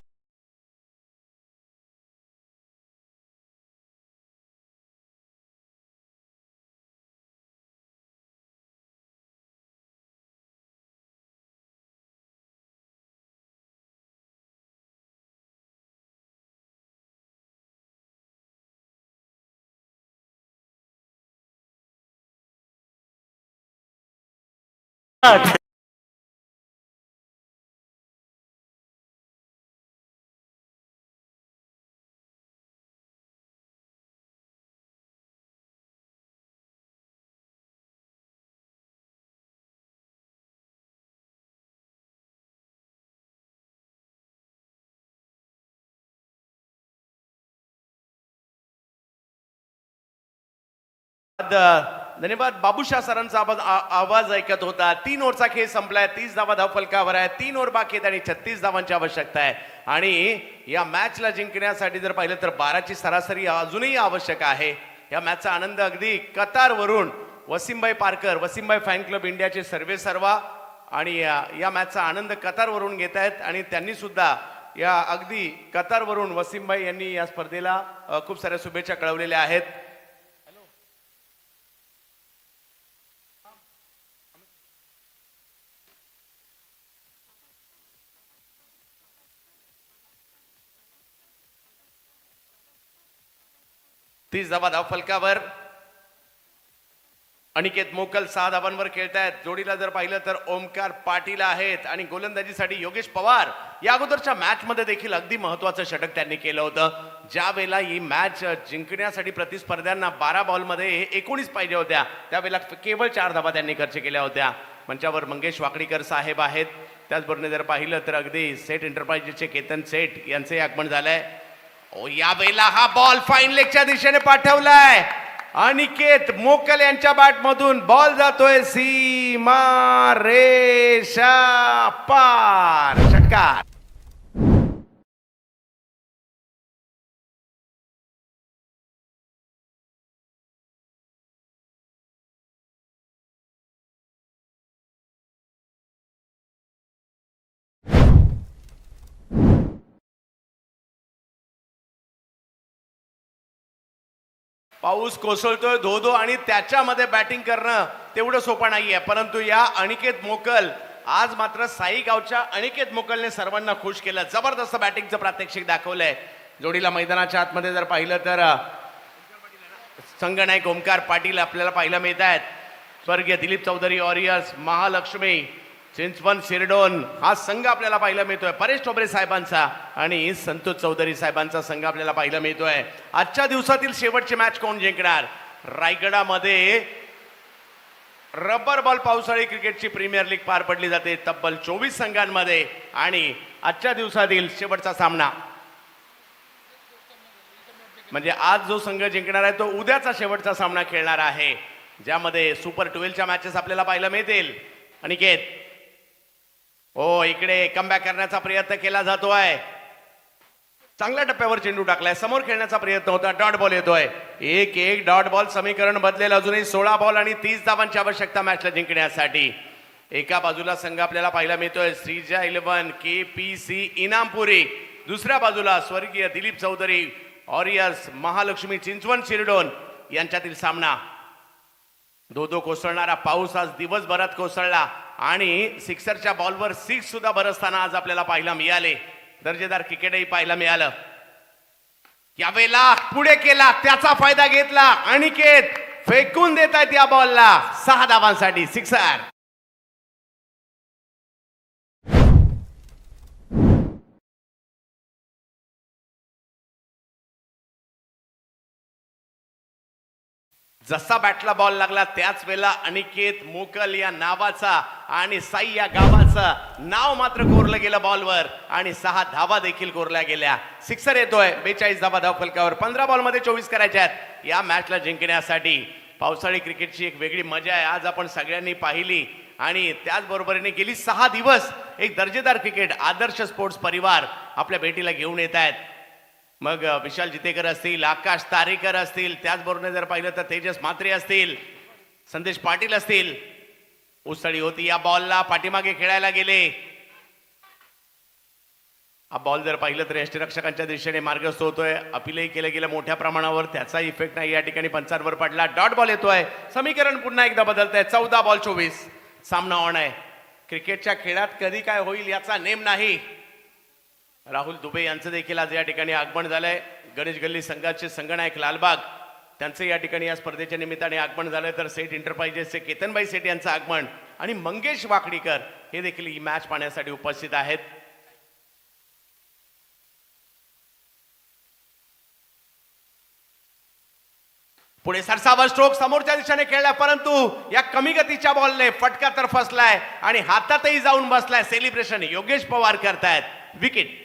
धन्यवाद बाबूशाह सरांचा आवाज ऐकत होता। 3 ओव्हरचा खेळ संपलाय, 30 धावा धावफलकावर आहे, 3 ओव्हर बाकी आहेत आणि 36 धावांची आवश्यकता आहे। आणि या मॅचला जिंकण्यासाठी जर पाहिलं तर 12ची सरासरी अजूनही आवश्यक आहे। या मॅचचा आनंद अगदी कतारवरून वसीमभाई पारकर, वसीमभाई फॅन क्लब इंडियाचे सर्वे सर्वा आणि या मॅचचा आनंद कतारवरून घेत आहेत आणि त्यांनी सुद्धा या अगदी कतारवरून वसीमभाई यांनी या स्पर्धेला खूप साऱ्या शुभेच्छा कळवलेल्या आहेत। 30 धावा धावफलकावर अनिकेत मोकल 6 धावांवर खेळतायत। जोडीला जर पाहिलं तर ओमकार पाटील आहेत आणि गोलंदाजीसाठी योगेश पवार या अगोदरच्या मॅच मध्ये देखील अगदी महत्त्वाचं षटक त्यांनी केलं होतं। ज्या वेळेला ही मॅच जिंकण्यासाठी प्रतिस्पर्ध्यांना 12 बॉल मध्ये 19 पाहिजे होत्या, त्यावेळेला केवळ 4 धावा त्यांनी खर्च केल्या होत्या। मंचावर मंगेश वाकडीकर साहेब आहेत। त्याचबरोबर जर पाहिलं तर अगदी सेट एंटरप्राइजेसचे केतन सेठ यांचे आगमन झालंय। या वेळेला हा बॉल फाईन लेगच्या दिशेने पाठवलाय। अनिकेत मोकल यांच्या बॅट मधून बॉल जातोय सीमा रेषा पार, षटकार। पाऊस कोसळतोय धो आणि त्याच्यामध्ये बॅटिंग करणं तेवढं सोपं नाहीये. परंतु या अनिकेत मोकल आज मात्र साई गावच्या अनिकेत मोकलने सर्वांना खुश केलं. जबरदस्त बॅटिंगचं प्रात्यक्षिक दाखवलंय. जोडीला मैदानाच्या आतमध्ये जर पाहिलं तर संगनायक ओमकार पाटील आपल्याला पाहायला मिळत आहेत. स्वर्गीय दिलीप चौधरी वॉरियर्स, महालक्ष्मी चिंचवण शिरडोन हा संघ आपल्याला पाहायला मिळतोय. परेश टोबरे साहेबांचा आणि संतोष चौधरी साहेबांचा संघ आपल्याला पाहायला मिळतोय. आजच्या दिवसातील शेवटची मॅच कोण जिंकणार? रायगडामध्ये रबर बॉल पावसाळी क्रिकेटची प्रीमियर लीग पार पडली जाते तब्बल 24 संघांमध्ये. आणि आजच्या दिवसातील शेवटचा सामना म्हणजे आज जो संघ जिंकणार आहे तो उद्याचा शेवटचा सामना खेळणार आहे, ज्यामध्ये सुपर 12च्या मॅचेस आपल्याला पाहायला मिळतील. अनिकेत हो इकडे कमबॅक करण्याचा प्रयत्न केला जातोय. चांगल्या टप्प्यावर चेंडू टाकलाय. समोर खेळण्याचा प्रयत्न होता. डॉट बॉल येतोय. 1-1 डॉट बॉल समीकरण बदलेल. अजूनही 16 बॉल आणि 30 धावांची आवश्यकता मॅचला जिंकण्यासाठी. एका बाजूला संघ आपल्याला पाहायला मिळतोय श्रीजा 11 KPC इनामपुरी. दुसऱ्या बाजूला स्वर्गीय दिलीप चौधरी वॉरियर्स, महालक्ष्मी चिंचवण शिरडोन यांच्यातील सामना. दो कोसळणारा पाऊस आज दिवसभरात कोसळला आणि सिक्सरच्या बॉलवर 6 सुद्धा बरसताना आज आपल्याला पाहायला मिळाले. दर्जेदार क्रिकेटही पाहायला मिळालं. यावेळेला पुढे केला, त्याचा फायदा घेतला. अनिकेत फेकून देत आहेत या बॉलला 6 धावांसाठी सिक्सर. जसा बॅटला बॉल लागला त्याच वेळेला अनिकेत मोकल या नावाचा आणि साई या गावाचं नाव मात्र कोरलं गेलं बॉलवर आणि 6 धावा देखील कोरल्या गेल्या. सिक्सर येतोय. 42 धावा धावफलकावर. 15 बॉलमध्ये 24 करायच्या आहेत या मॅचला जिंकण्यासाठी. पावसाळी क्रिकेटची एक वेगळी मजा आहे आज आपण सगळ्यांनी पाहिली आणि त्याचबरोबरीने गेली 6 दिवस एक दर्जेदार क्रिकेट आदर्श स्पोर्ट्स परिवार आपल्या भेटीला घेऊन येत आहेत. मग विशाल जितेकर असतील, आकाश तारेकर असतील, त्याचबरोबर जर पाहिलं तर तेजस म्हात्रे असतील, संदेश पाटील असतील. उसळी होती या बॉलला, पाठीमागे खेळायला गेले. हा बॉल जर पाहिलं तर यष्टीरक्षकांच्या दिशेने मार्गस्थ होतोय. अपीलही केलं गेलं मोठ्या प्रमाणावर, त्याचा इफेक्ट नाही या ठिकाणी पंचांवर पडला. डॉट बॉल येतोय. समीकरण पुन्हा एकदा बदलत आहे. 14 बॉल 24 सामना ऑन आहे. क्रिकेटच्या खेळात कधी काय होईल याचा नेम नाही. राहुल दुबे यांचं देखील आज या ठिकाणी आगमन झालंय. गणेश गल्ली संघाचे संगनायक लालबाग त्यांचं या ठिकाणी या स्पर्धेच्या निमित्ताने आगमन झालंय. तर सेठ एंटरप्राइजेसचे केतनभाई सेठ यांचं आगमन आणि मंगेश वाकडीकर हे देखील ही मॅच पाहण्यासाठी उपस्थित आहेत. पुढे सरसावा स्ट्रोक समोरच्या दिशेने खेळलाय, परंतु या कमी गतीच्या बॉलने फटका तर फसलाय आणि हातातही जाऊन बसलाय. सेलिब्रेशन योगेश पवार करतायत. विकेट.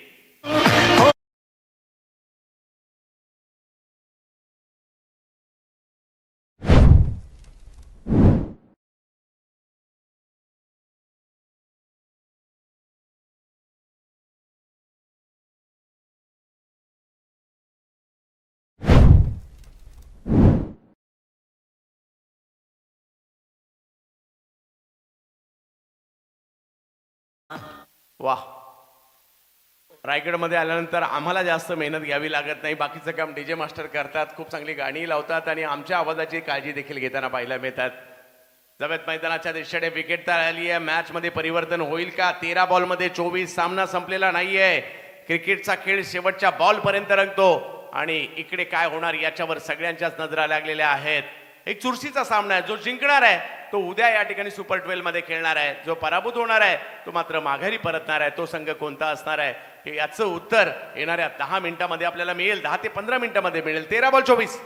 वाह. रायगडमध्ये आल्यानंतर आम्हाला जास्त मेहनत घ्यावी लागत नाही. बाकीचं काम डीजे मास्टर करतात. खूप चांगली गाणी लावतात आणि आमच्या आवाजाची काळजी देखील घेताना पाहायला मिळतात. जवळ मैदानाच्या दिशेने विकेट तर आली आहे. मॅच मध्ये परिवर्तन होईल का? 13 बॉलमध्ये 24. सामना संपलेला नाहीये. क्रिकेटचा खेळ शेवटच्या बॉल पर्यंत रंगतो आणि इकडे काय होणार याच्यावर सगळ्यांच्याच नजरा लागलेल्या आहेत. एक चुरशीचा सामना आहे. जो जिंकणार आहे तो उद्या या ठिकाणी सुपर 12 मध्ये खेळणार आहे. जो पराभूत होणार आहे तो मात्र माघारी परतणार आहे. तो संघ कोणता असणार आहे हे याचं उत्तर येणाऱ्या 10 मिनिटांमध्ये आपल्याला मिळेल. 10 ते 15 मिनिटांमध्ये मिळेल. 13 बॉल 24.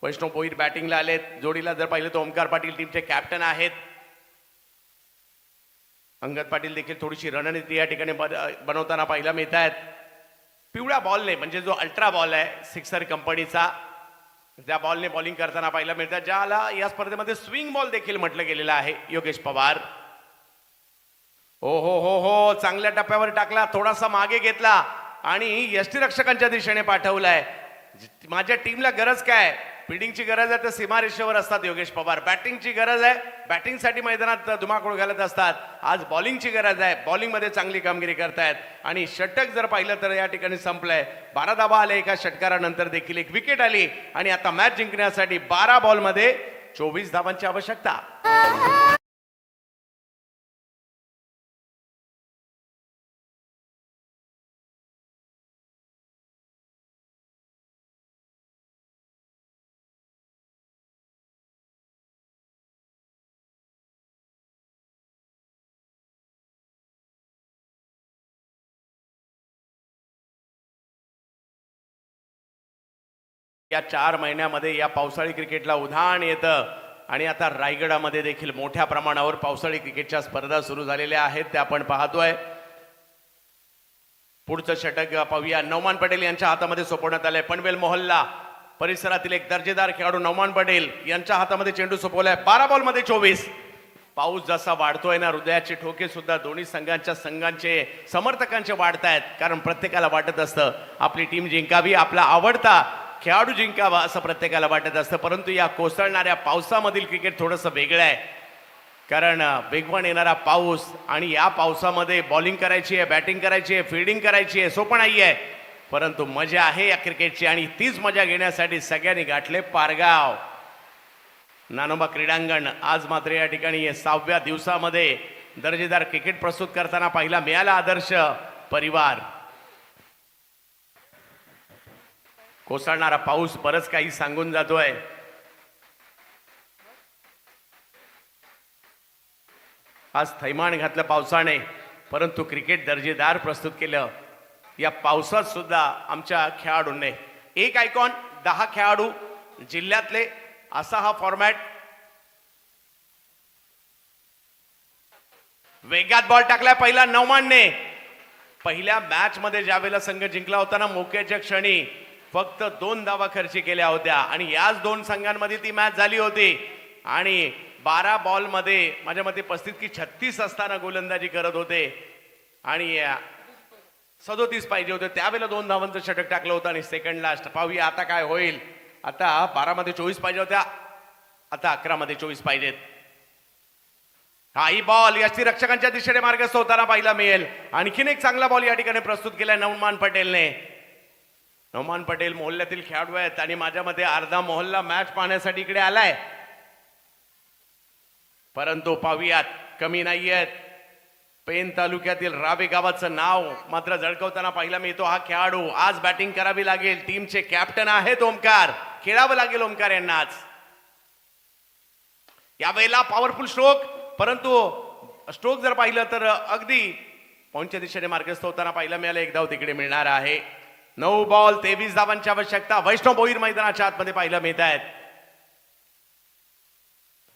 वैष्णव भोईर बॅटिंगला आलेत. जोडीला जर पाहिलं तर ओमकार पाटील टीमचे कॅप्टन आहेत. अंगद पाटील देखील थोडीशी रणनीती या ठिकाणी बनवताना पाहायला मिळत आहेत. पिवळ्या बॉलने म्हणजे जो अल्ट्रा बॉल आहे सिक्सर कंपनीचा, त्या बॉलने बॉलिंग करताना पाहायला मिळतात, ज्याला या स्पर्धेमध्ये स्विंग बॉल देखील म्हटलं गेलेलं आहे. योगेश पवार हो हो हो हो चांगल्या टप्प्यावर टाकला. थोडासा मागे घेतला आणि यष्टीरक्षकांच्या दिशेने पाठवलाय. माझ्या टीमला गरज काय? फिल्डिंगची गरज आहे तर सीमारेषेवर असतात योगेश पवार. बॅटिंगची गरज आहे, बॅटिंगसाठी मैदानात धुमाकूळ घालत असतात. आज बॉलिंगची गरज आहे, बॉलिंगमध्ये चांगली कामगिरी करतायत. आणि षटक जर पाहिलं तर या ठिकाणी संपलंय. 12 धावा आले एका षटकारानंतर, देखील एक विकेट आली आणि आता मॅच जिंकण्यासाठी 12 बॉलमध्ये 24 धावांची आवश्यकता. या 4 महिन्यामध्ये या पावसाळी क्रिकेटला उधाण येतं आणि आता रायगडामध्ये देखील मोठ्या प्रमाणावर पावसाळी क्रिकेटच्या स्पर्धा सुरू झालेल्या आहेत, ते आपण पाहतोय. पुढचं षटक पाहूया. नौमान पटेल यांच्या हातामध्ये सोपवण्यात आलंय. पनवेल मोहल्ला परिसरातील एक दर्जेदार खेळाडू नौमान पटेल यांच्या हातामध्ये चेंडू सोपवलाय. 12 बॉलमध्ये 24. पाऊस जसा वाढतोय ना, हृदयाचे ठोके सुद्धा दोन्ही संघांचे समर्थकांचे वाढतायत. कारण प्रत्येकाला वाटत असतं आपली टीम जिंकावी, आपला आवडता खेळाडू जिंकावा असं प्रत्येकाला वाटत असतं. परंतु या कोसळणाऱ्या पावसामधील क्रिकेट थोडंसं वेगळं आहे. कारण वेगवान येणारा पाऊस आणि या पावसामध्ये बॉलिंग करायची आहे, बॅटिंग करायची आहे, फिल्डिंग करायची आहे, सोपं नाही आहे. परंतु मजा आहे या क्रिकेटची आणि तीच मजा घेण्यासाठी सगळ्यांनी गाठले पारगाव. नानोबा क्रीडांगण आज मात्र या ठिकाणी 6व्या दिवसामध्ये दर्जेदार क्रिकेट प्रस्तुत करताना पाहिला मिळाला आदर्श परिवार. कोसळणारा पाऊस बरंच काही सांगून जातोय. आज थैमान घातलं पावसाने, परंतु क्रिकेट दर्जेदार प्रस्तुत केलं या पावसात सुद्धा आमच्या खेळाडूंनी. एक आयकॉन 10 खेळाडू जिल्ह्यातले, असा हा फॉर्मॅट. वेगात बॉल टाकलाय पहिला नौमानने. पहिल्या मॅच मध्ये ज्यावेळेला संघ जिंकला होता ना, मोक्याच्या क्षणी फक्त 2 धावा खर्ची केल्या होत्या आणि याच 2 संघांमध्ये ती मॅच झाली होती. आणि 12 बॉल मध्ये माझ्या मते 35 की 36 असताना गोलंदाजी करत होते आणि 37 पाहिजे होते. त्यावेळेला 2 धावांचं षटक टाकलं होतं आणि सेकंड लास्ट. पाहूया आता काय होईल. आता 12 मध्ये 24 पाहिजे होत्या, आता 11 मध्ये 24 पाहिजेत. हाही बॉल याची रक्षकांच्या दिशेने मार्गस्थ होताना पाहायला मिळेल. आणखीन एक चांगला बॉल या ठिकाणी प्रस्तुत केलाय नौमान पटेलने. नौमान पटेल मोहल्ल्यातील खेळाडू आहेत आणि माझ्या मते अर्धा मोहल्ला मॅच पाहण्यासाठी इकडे आलाय. परंतु पाहूयात, कमी नाही आहेत. पेन तालुक्यातील रावे गावाचं नाव मात्र झळकवताना पाहायला मिळतो हा खेळाडू. आज बॅटिंग करावी लागेल. टीमचे कॅप्टन आहेत ओमकार, खेळावं लागेल ओमकार यांनाच. यावेळेला पॉवरफुल स्ट्रोक, परंतु स्ट्रोक जर पाहिलं तर अगदी पॉइंटच्या दिशेने मार्गस्थ होताना पाहायला मिळालं. एक धाव तिकडे मिळणार आहे. 9 बॉल 23 धावांची आवश्यकता. वैष्णव भोईर मैदानाच्या आतमध्ये पाहायला मिळत आहेत.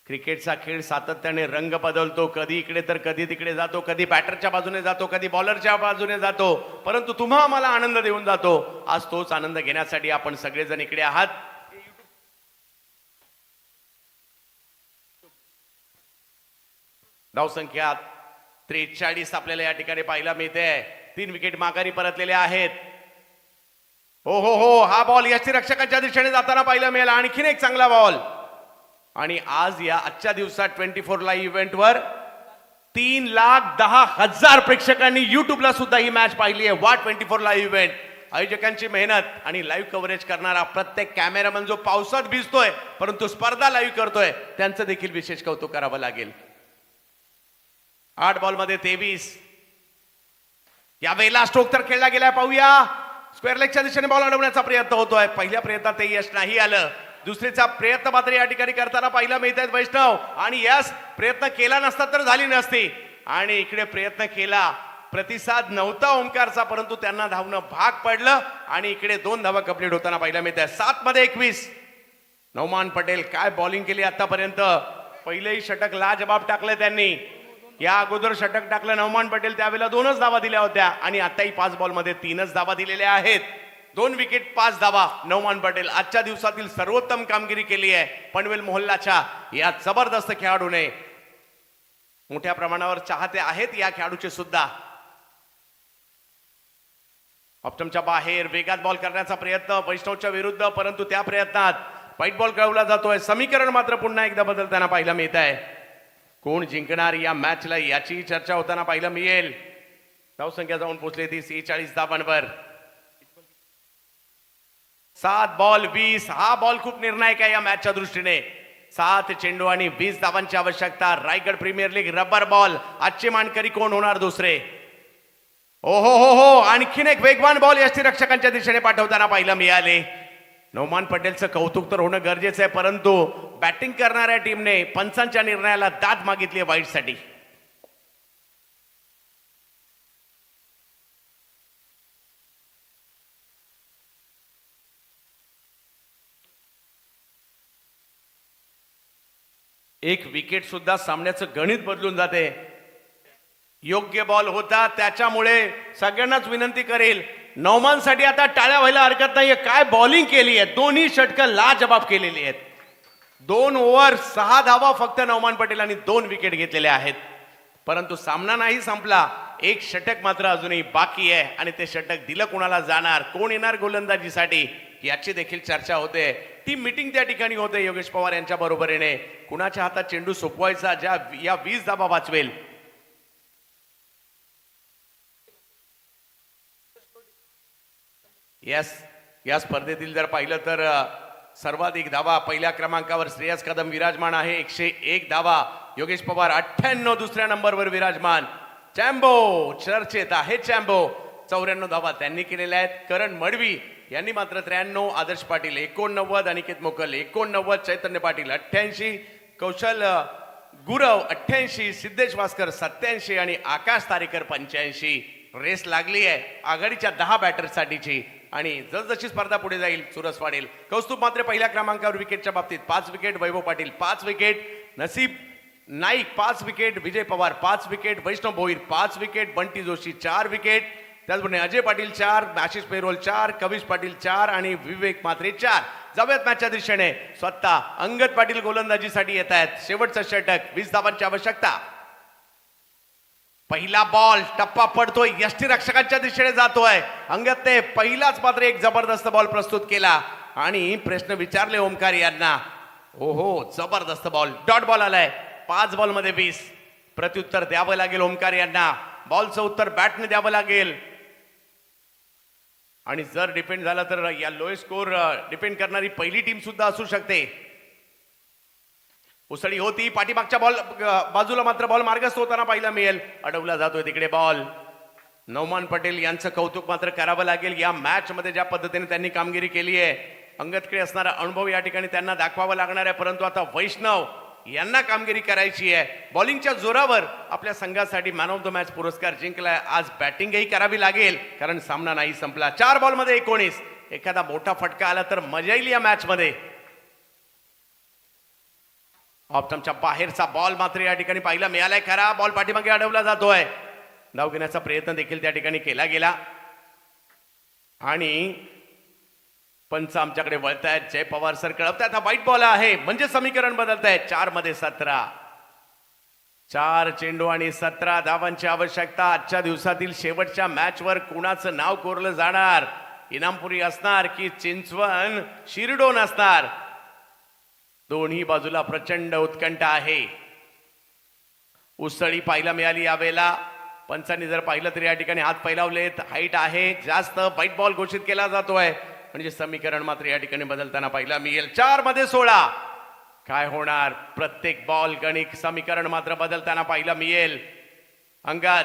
क्रिकेटचा खेळ सातत्याने रंग बदलतो, कधी इकडे तर कधी तिकडे जातो, कधी बॅटरच्या बाजूने जातो, कधी बॉलरच्या बाजूने जातो, परंतु तुम्हा आम्हाला आनंद देऊन जातो. आज तोच आनंद घेण्यासाठी आपण सगळेजण इकडे आहात. धावसंख्या 43 आपल्याला या ठिकाणी पाहायला मिळते. 3 विकेट माघारी परतलेले आहेत. हो हो हो, हा बॉल यष्टी रक्षकांच्या दिशेने जाताना पाहायला मिळाला. आणखीन एक चांगला बॉल. आणि आज या आजच्या दिवसात 24 लाईव्ह इव्हेंटवर 3,10,000 प्रेक्षकांनी युट्यूबला सुद्धा ही मॅच पाहिली आहे. वा 24 लाईव्ह इव्हेंट. आयोजकांची मेहनत आणि लाईव्ह कव्हरेज करणारा प्रत्येक कॅमेरामन जो पावसात भिजतोय परंतु स्पर्धा लाईव्ह करतोय, त्यांचं देखील विशेष कौतुक करावं लागेल. 8 बॉल मध्ये 23. यावेळेला स्ट्रोक तर खेळला गेलाय. पाहूया, स्क्वेअर लेगच्या दिशेने बॉल अडवण्याचा प्रयत्न होतोय. पहिल्या प्रयत्नात ते यश नाही आलं. दुसरीचा प्रयत्न मात्र या ठिकाणी करताना पाहायला मिळत आहेत वैष्णव. आणि यस, प्रयत्न केला नसता तर झाली नसती. आणि इकडे प्रयत्न केला, प्रतिसाद नव्हता ओमकारचा, परंतु त्यांना धावणं भाग पडलं आणि इकडे 2 धावा कंप्लीट होताना पाहायला मिळत आहे. 7 मध्ये 21. नौमान पटेल काय बॉलिंग केली आतापर्यंत. पहिलेही षटक लाजबाब टाकलं त्यांनी. या अगोदर षटक टाकलं नौमान पटेल, त्यावेळेला 2च धावा दिल्या होत्या आणि आताही 5 बॉल मध्ये 3च धावा दिलेल्या आहेत. 2 विकेट 5 धावा. नौमान पटेल आजच्या दिवसातील सर्वोत्तम कामगिरी केली आहे पनवेल मोहल्लाच्या या जबरदस्त खेळाडूने. मोठ्या प्रमाणावर चाहते आहेत या खेळाडूचे सुद्धा. ऑप्टमच्या बाहेर वेगात बॉल करण्याचा प्रयत्न वैष्णवच्या विरुद्ध, परंतु त्या प्रयत्नात व्हाईट बॉल कळवला जातोय. समीकरण मात्र पुन्हा एकदा बदलताना पाहायला मिळत आहे. कोण जिंकणार या मॅचला याची चर्चा होताना पाहायला मिळेल. धावसंख्या जाऊन पोहोचली ती 46 धावांवर. 7 बॉल 20. हा बॉल खूप निर्णायक आहे या मॅचच्या दृष्टीने. 7 चेंडू आणि 20 धावांची आवश्यकता. Raigad premier league rubber ball. आजचे मानकरी कोण होणार दुसरे? ओहो हो हो, आणखीन एक वेगवान बॉल यष्टीरक्षकांच्या दिशेने पाठवताना पाहायला मिळाले. नोमान पटेलचं कौतुक तर होणं गरजेचं आहे, परंतु बॅटिंग करणाऱ्या टीमने पंचांच्या निर्णयाला दाद मागितली आहे वाईटसाठी. एक विकेट सुद्धा सामन्याचं गणित बदलून जाते. योग्य बॉल होता, त्याच्यामुळे सगळ्यांनाच विनंती करेल, नौमानसाठी आता टाळ्या व्हायला हरकत नाहीये. काय बॉलिंग केली आहे, दोन्ही षटकं लाजबाब केलेली आहेत. 2 ओव्हर 6 धावा फक्त नौमान पटेलांनी 2 विकेट घेतलेल्या आहेत. परंतु सामना नाही संपला. एक षटक मात्र अजूनही बाकी आहे आणि ते षटक दिलं कोणाला जाणार, कोण येणार गोलंदाजीसाठी याची देखील चर्चा होते. टीम मीटिंग त्या ठिकाणी होते योगेश पवार यांच्या बरोबरीने. कुणाच्या हातात चेंडू सोपवायचा ज्या या 20 धावा वाचवेल. या स्पर्धेतील जर पाहिलं तर सर्वाधिक धावा पहिल्या क्रमांकावर श्रेयस कदम विराजमान आहे, 101 धावा. योगेश पवार 98 दुसऱ्या नंबरवर विराजमान. चॅम्बो चर्चेत आहे. चॅम्बो 94 धावा त्यांनी केलेल्या आहेत. करण मडवी यांनी मात्र 93, आदर्श पाटील 89, अनिकेत मोकल 89, चैतन्य पाटील 88, कौशल गुरव 88, सिद्धेश भास्कर 87 आणि आकाश तारेकर 85. रेस लागली आहे आघाडीच्या 10 बॅटर्ससाठीची आणि जसजशी स्पर्धा पुढे जाईल चुरस वाढेल. कौस्तुभ मात्र पहिल्या क्रमांकावर विकेटच्या बाबतीत 5 विकेट, वैभव पाटील 5 विकेट, नसीब नाईक 5 विकेट, विजय पवार 5 विकेट, वैष्णव भोईर 5 विकेट, बंटी जोशी 4 विकेट, त्याचबरोबर अजय पाटील 4, आशिष पेरोल 4, कविश पाटील 4 आणि विवेक मात्रे 4. जाऊयात मॅचच्या दिशेने. स्वतः अंगद पाटील गोलंदाजीसाठी येत आहेत. शेवटचं षटक, 20 धावांची आवश्यकता. पहिला बॉल टप्पा पडतोय, यष्टीरक्षकांच्या दिशेने जातोय. अंगदने पहिलाच मात्र एक जबरदस्त बॉल प्रस्तुत केला आणि प्रश्न विचारले ओमकार यांना. ओहो, जबरदस्त बॉल, डॉट बॉल आलाय. 5 बॉल मध्ये 20. प्रत्युत्तर द्यावं लागेल ओमकार यांना. बॉलचं उत्तर बॅटने द्यावं लागेल आणि जर डिपेंड झाला तर या लोएस्ट स्कोर डिपेंड करणारी पहिली टीम सुद्धा असू शकते. उसळी होती पाठीमागच्या बॉल बाजूला, मात्र बॉल मार्गस्थ होताना पाहायला मिळेल. अडवला जातोय तिकडे बॉल. नौमान पटेल यांचं कौतुक मात्र करावं लागेल. या मॅच मध्ये ज्या पद्धतीने त्यांनी कामगिरी केली आहे, अंगदकडे असणारा अनुभव या ठिकाणी त्यांना दाखवावा लागणार आहे. परंतु आता वैष्णव यांना कामगिरी करायची आहे. बॉलिंगच्या जोरावर आपल्या संघासाठी मॅन ऑफ द मॅच पुरस्कार जिंकलाय. आज बॅटिंगही करावी लागेल कारण सामना नाही संपला. 4 बॉल मध्ये 19. एखादा मोठा फटका आला तर मजा येईल या मॅच मध्ये. ऑप्टमच्या बाहेरचा बॉल मात्र या ठिकाणी पाहायला मिळालाय. खरा बॉल पाठीमागे अडवला जातोय. धाव घेण्याचा प्रयत्न देखील त्या ठिकाणी केला गेला आणि पंच आमच्याकडे वळतायत. जय पवार सर कळवतायत हा व्हाईट बॉल आहे म्हणजे समीकरण बदलतायत. 4 मध्ये 17. 4 चेंडू आणि 17 धावांची आवश्यकता. आजच्या दिवसातील शेवटच्या मॅचवर कुणाचं नाव कोरलं जाणार? इनामपुरी असणार की चिंचवण शिरडोन असणार? दोन्ही बाजूला प्रचंड उत्कंठा आहे. उसळी पाहायला मिळाली यावेळेला. पंचांनी जर पाहिलं तरी या ठिकाणी हात फैलावलेत. हाईट आहे जास्त. व्हाईट बॉल घोषित केला जातोय म्हणजे समीकरण मात्र या ठिकाणी बदलताना पाहायला मिळेल. 4 मध्ये 16. काय होणार? प्रत्येक बॉल गणित समीकरण मात्र बदलताना पाहायला मिळेल. अंगात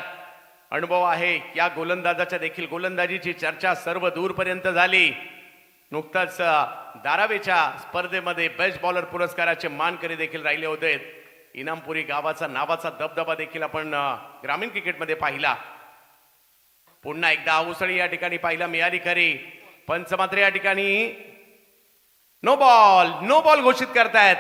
अनुभव आहे या गोलंदाजाच्या देखील गोलंदाजीची चर्चा सर्व दूरपर्यंत झाली. नुकताच धारावीच्या स्पर्धेमध्ये बेस्ट बॉलर पुरस्काराचे मानकरी देखील राहिले होते. इनामपुरी गावाचा नावाचा दबदबा देखील आपण ग्रामीण क्रिकेटमध्ये पाहिला. पुन्हा एकदा उसळी या ठिकाणी पाहायला मिळाली खरी. पंच मात्र या ठिकाणी नो बॉल घोषित करतायत.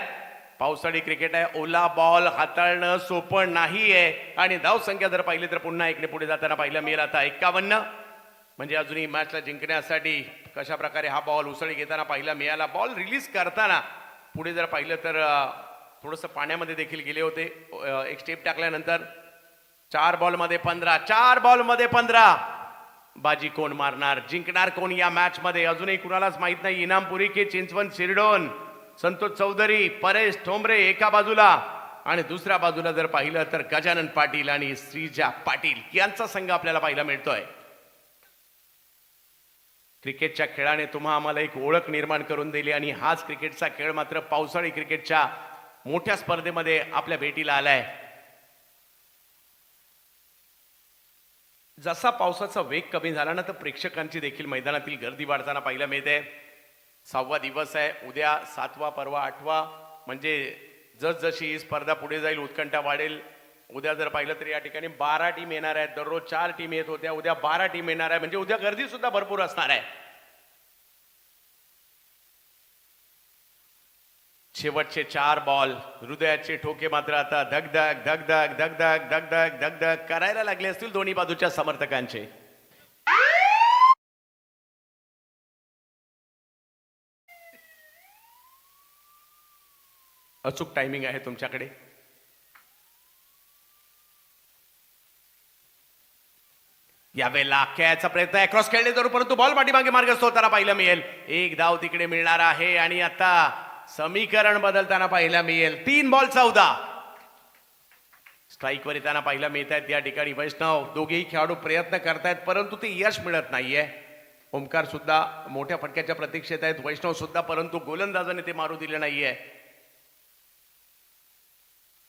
पावसाळी क्रिकेट आहे. ओला बॉल हाताळणं सोपं नाहीये आणि धाव संख्या जर पाहिली तर पुन्हा एकने पुढे जाताना पाहायला मिळेल. आता 51 म्हणजे अजूनही मॅचला जिंकण्यासाठी कशा प्रकारे हा बॉल उसळी घेताना पाहायला मिळाला. बॉल रिलीज करताना पुढे जर पाहिलं तर थोडंसं पाण्यामध्ये देखील गेले होते. एक स्टेप टाकल्यानंतर 4 बॉल मध्ये 15. 4 बॉल मध्ये 15. बाजी कोण मारणार? जिंकणार कोण या मॅच मध्ये? अजूनही कुणालाच माहित नाही. इनामपुरी की चिंचवण शिरडोन संतोष चौधरी, परेश ठोंबरे एका बाजूला आणि दुसऱ्या बाजूला जर पाहिलं तर गजानन पाटील आणि श्रीजा पाटील यांचा संघ आपल्याला पाहायला मिळतोय. क्रिकेटच्या खेळाने तुम्हा आम्हाला एक ओळख निर्माण करून दिली आणि हाच क्रिकेटचा खेळ मात्र पावसाळी क्रिकेटच्या मोठ्या स्पर्धेमध्ये आपल्या भेटीला आलाय. जसा पावसाचा वेग कमी झाला ना तर प्रेक्षकांची देखील मैदानातील गर्दी वाढताना पाहायला मिळते. 6वा दिवस आहे, उद्या 7वा, परवा 8वा, म्हणजे जसजशी ही स्पर्धा पुढे जाईल उत्कंठा वाढेल. उद्या जर पाहिलं तर या ठिकाणी 12 टीम येणार आहेत. दररोज 4 टीम येत होत्या, उद्या 12 टीम येणार आहे, म्हणजे उद्या गर्दी सुद्धा भरपूर असणार आहे. शेवटचे 4 बॉल, हृदयाचे ठोके मात्र आता धगधग धगधग धगधग धगधग धगधग करायला लागले असतील दोन्ही बाजूच्या समर्थकांचे. अचूक टायमिंग आहे तुमच्याकडे. यावेळेला खेळायचा प्रयत्न आहे, क्रॉस खेळणे जरूर, परंतु बॉल पाठीमागे मार्गस्थ होताना पाहायला मिळेल. एक धाव तिकडे मिळणार आहे आणि आता समीकरण बदलताना पाहायला मिळेल. 3 बॉल 14 स्ट्राईकवर येताना पाहायला मिळत आहेत. या ठिकाणी वैष्णव, दोघेही खेळाडू प्रयत्न करतायत परंतु ते यश मिळत नाहीये. ओमकार सुद्धा मोठ्या फटक्याच्या प्रतीक्षेत आहेत, वैष्णव सुद्धा, परंतु गोलंदाजाने ते मारू दिले नाहीये.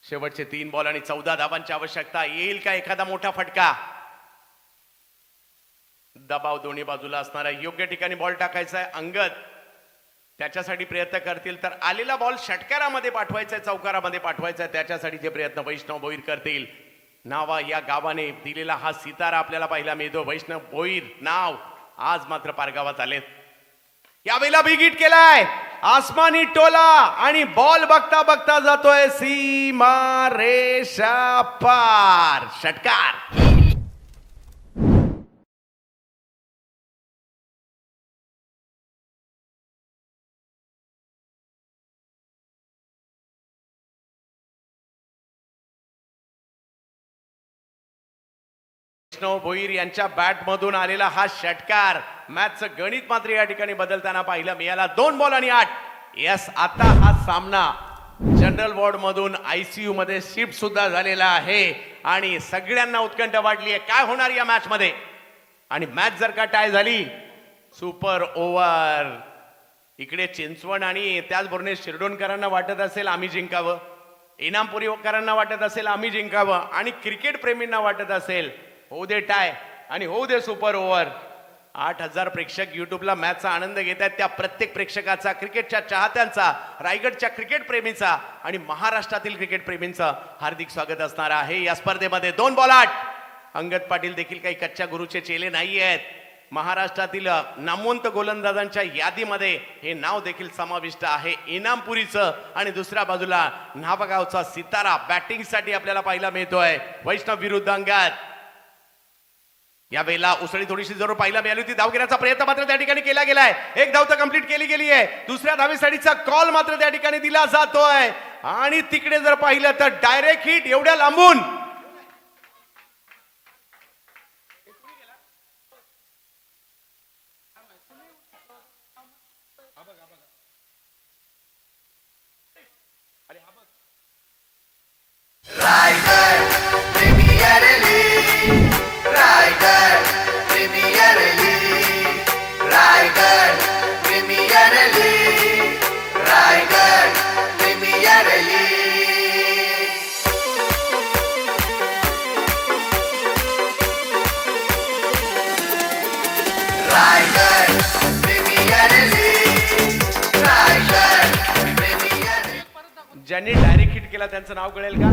शेवटचे 3 बॉल आणि 14 धावांची आवश्यकता. येईल का एखादा मोठा फटका? दबाव दोन्ही बाजूला असणार आहे. योग्य ठिकाणी बॉल टाकायचा आहे. अंगद त्याच्यासाठी प्रयत्न करतील तर आलेला बॉल षटकारामध्ये पाठवायचा आहे, चौकारामध्ये पाठवायचा आहे, त्याच्यासाठी जे प्रयत्न वैष्णव भोईर करतील. नावा या गावाने दिलेला हा सितारा आपल्याला पाहायला मिळतो. वैष्णव भोईर नाव आज मात्र पारगावात आलेत. यावेळेला बिग हिट केलाय, आसमानी टोला आणि बॉल बघता बघता जातोय सीमा रेषा पार. षटकार. वैष्णव भोईर यांच्या बॅट मधून आलेला हा षटकार मॅचचं गणित मात्र या ठिकाणी बदलताना पाहायला मिळाला. 2 बॉल आणि 8. यस, आता हा सामना जनरल वॉर्ड मधून आयसीयू मध्ये शिफ्ट सुद्धा झालेला आहे आणि सगळ्यांना उत्कंठा वाढली आहे काय होणार या मॅच मध्ये. आणि मॅच जर का टाय झाली, सुपर ओव्हर. इकडे चिंचवड आणि त्याचबरोबर शिरडोणकरांना वाटत असेल आम्ही जिंकावं, इनामपुरीकरांना वाटत असेल आम्ही जिंकावं, आणि क्रिकेट प्रेमींना वाटत असेल होऊ दे टाय आणि होऊ दे सुपर ओव्हर. 8,000 प्रेक्षक युट्यूबला मॅचचा आनंद घेत आहेत. त्या प्रत्येक प्रेक्षकाचा, क्रिकेटच्या चाहत्यांचा, रायगडच्या क्रिकेट प्रेमींचा आणि महाराष्ट्रातील क्रिकेट प्रेमींचं हार्दिक स्वागत असणार आहे या स्पर्धेमध्ये. 2 बॉल 8. अंगद पाटील देखील काही कच्च्या गुरुचे चेले नाही आहेत. महाराष्ट्रातील नामवंत गोलंदाजांच्या यादीमध्ये हे नाव देखील समाविष्ट आहे इनामपुरीचं. आणि दुसऱ्या बाजूला नावागावचा सितारा बॅटिंगसाठी आपल्याला पाहायला मिळतोय. वैष्णव विरुद्ध अंगद. यावेळेला उसळी थोडीशी जरूर पाहायला मिळाली होती. धाव घेण्याचा प्रयत्न मात्र त्या ठिकाणी केला गेलाय. एक धाव तर कंप्लीट केली गेली आहे. दुसऱ्या धावेसाठीचा कॉल मात्र त्या ठिकाणी दिला जातोय आणि तिकडे जर पाहिलं तर डायरेक्ट हिट एवढ्या लांबून. ज्यांनी डायरेक्ट हिट केला त्यांचं नाव कळेल का?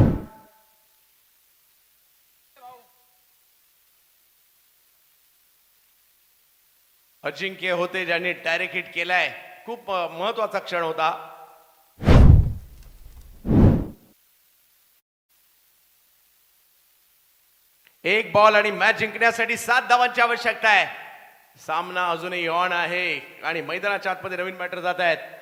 अजिंक्य होते ज्यांनी डायरेक्ट हिट केलाय. खूप महत्वाचा क्षण होता. एक बॉल आणि मॅच जिंकण्यासाठी 7 धावांची आवश्यकता आहे. सामना अजूनही ऑन आहे आणि मैदानाच्या आतमध्ये नवीन बॅटर जात आहेत.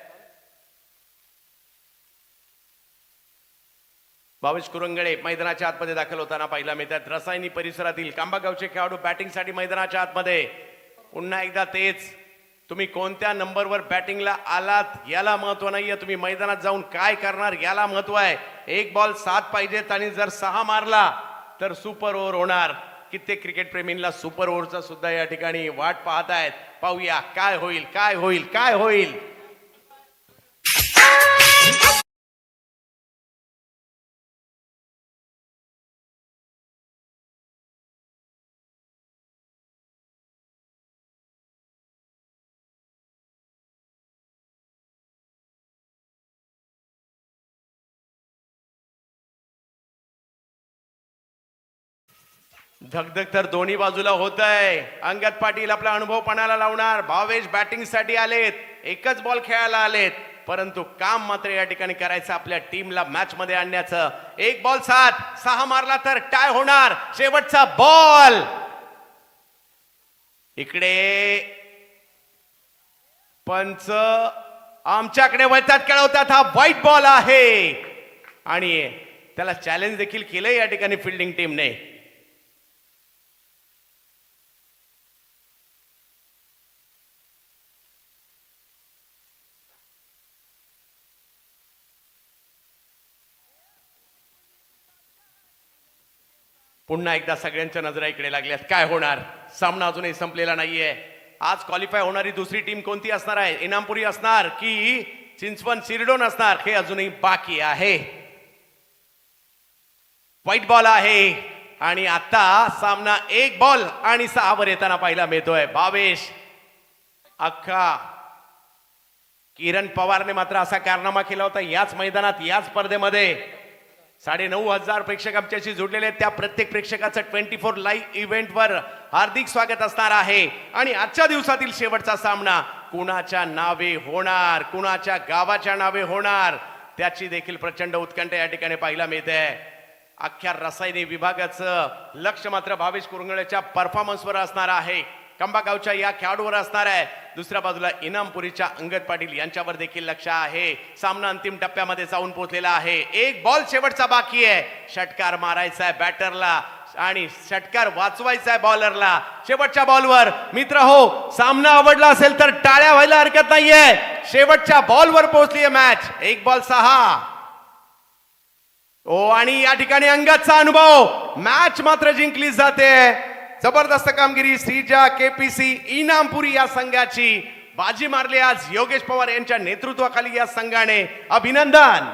भावेश कुरंगडे मैदानाच्या आतमध्ये दाखल होताना पाहायला मिळतात. रसायनी परिसरातील कांबागावचे खेळाडू बॅटिंगसाठी मैदानाच्या आतमध्ये. पुन्हा एकदा तेच तुम्ही कोणत्या नंबरवर बॅटिंगला आलात याला महत्व नाहीये, तुम्ही मैदानात जाऊन काय करणार याला महत्व आहे. एक बॉल 7 पाहिजेत आणि जर 6 मारला तर सुपर ओव्हर होणार. कित्येक क्रिकेट प्रेमींना सुपर ओव्हरचा सुद्धा या ठिकाणी वाट पाहत आहेत. पाहूया काय होईल काय होईल काय होईल. धगधग तर दोन्ही बाजूला होत आहे. अंगद पाटील आपला अनुभव पणाला लावणार. भावेश बॅटिंग साठी आलेत, एकच बॉल खेळायला आलेत, परंतु काम मात्र या ठिकाणी करायचं आपल्या टीमला मॅच मध्ये आणण्याचं. एक बॉल 7, 6 मारला तर टाय होणार. शेवटचा बॉल इकडे पंच आमच्याकडे वळतात, खेळवतात. हा व्हाईट बॉल आहे आणि त्याला चॅलेंज देखील केलंय या ठिकाणी फिल्डिंग टीमने. पुन्हा एकदा सगळ्यांच्या नजरा इकडे लागल्यात. काय होणार, सामना अजूनही संपलेला नाहीये. आज क्वालिफाय होणारी दुसरी टीम कोणती असणार आहे? इनामपुरी असणार की चिंचवण सिरडोन असणार हे अजूनही बाकी आहे. व्हाईट बॉल आहे आणि आता सामना 1 बॉल आणि 6 वर येताना पाहायला मिळतोय. भावेश अख्खा किरण पवारने मात्र असा कारनामा केला होता याच मैदानात याच स्पर्धेमध्ये. 9,500 प्रेक्षक आमच्याशी जोडलेले आहेत. त्या प्रत्येक प्रेक्षकाचं 24 लाईव्ह इव्हेंटवर हार्दिक स्वागत असणार आहे. आणि आजच्या दिवसातील शेवटचा सामना कुणाच्या नावे होणार, कुणाच्या गावाच्या नावे होणार त्याची देखील प्रचंड उत्कंठा या ठिकाणी पाहायला मिळते. अख्ख्या रसायने विभागाचं लक्ष मात्र भावेश कुरंगळेच्या परफॉर्मन्सवर असणार आहे. कंबागावच्या या खेळाडूवर असणार आहे. दुसऱ्या बाजूला इनामपुरीच्या अंगद पाटील यांच्यावर देखील लक्ष आहे. सामना अंतिम टप्प्यामध्ये जाऊन पोहोचलेला आहे. 1 बॉल शेवटचा बाकी आहे. षटकार मारायचा आहे बॅटरला आणि षटकार वाचवायचा आहे बॉलरला. शेवटच्या बॉलवर मित्र हो, सामना आवडला असेल तर टाळ्या व्हायला हरकत नाहीये. शेवटच्या बॉलवर पोहोचली आहे मॅच. 1 बॉल 6. ओ आणि या ठिकाणी अंगदचा अनुभव, मॅच मात्र जिंकली जाते. जबरदस्त कामगिरी श्रीजा केपीसी इनामपुरी या संघाची. बाजी मारली आज योगेश पवार यांच्या नेतृत्वाखाली या संघाने. अभिनंदन.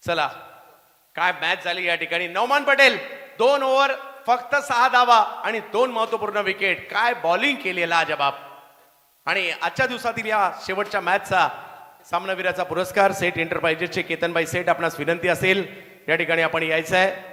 चला काय मॅच झाली या ठिकाणी. नौमान पटेल 2 ओव्हर फक्त 6 धावा आणि 2 महत्वपूर्ण विकेट. काय बॉलिंग केली लाजबाब. आणि आजच्या दिवसातील या शेवटच्या मॅचचा सामनावीराचा पुरस्कार सेठ एंटरप्राइजेसचे केतनभाई सेठ आपणास विनंती असेल या ठिकाणी आपण यायचं आहे.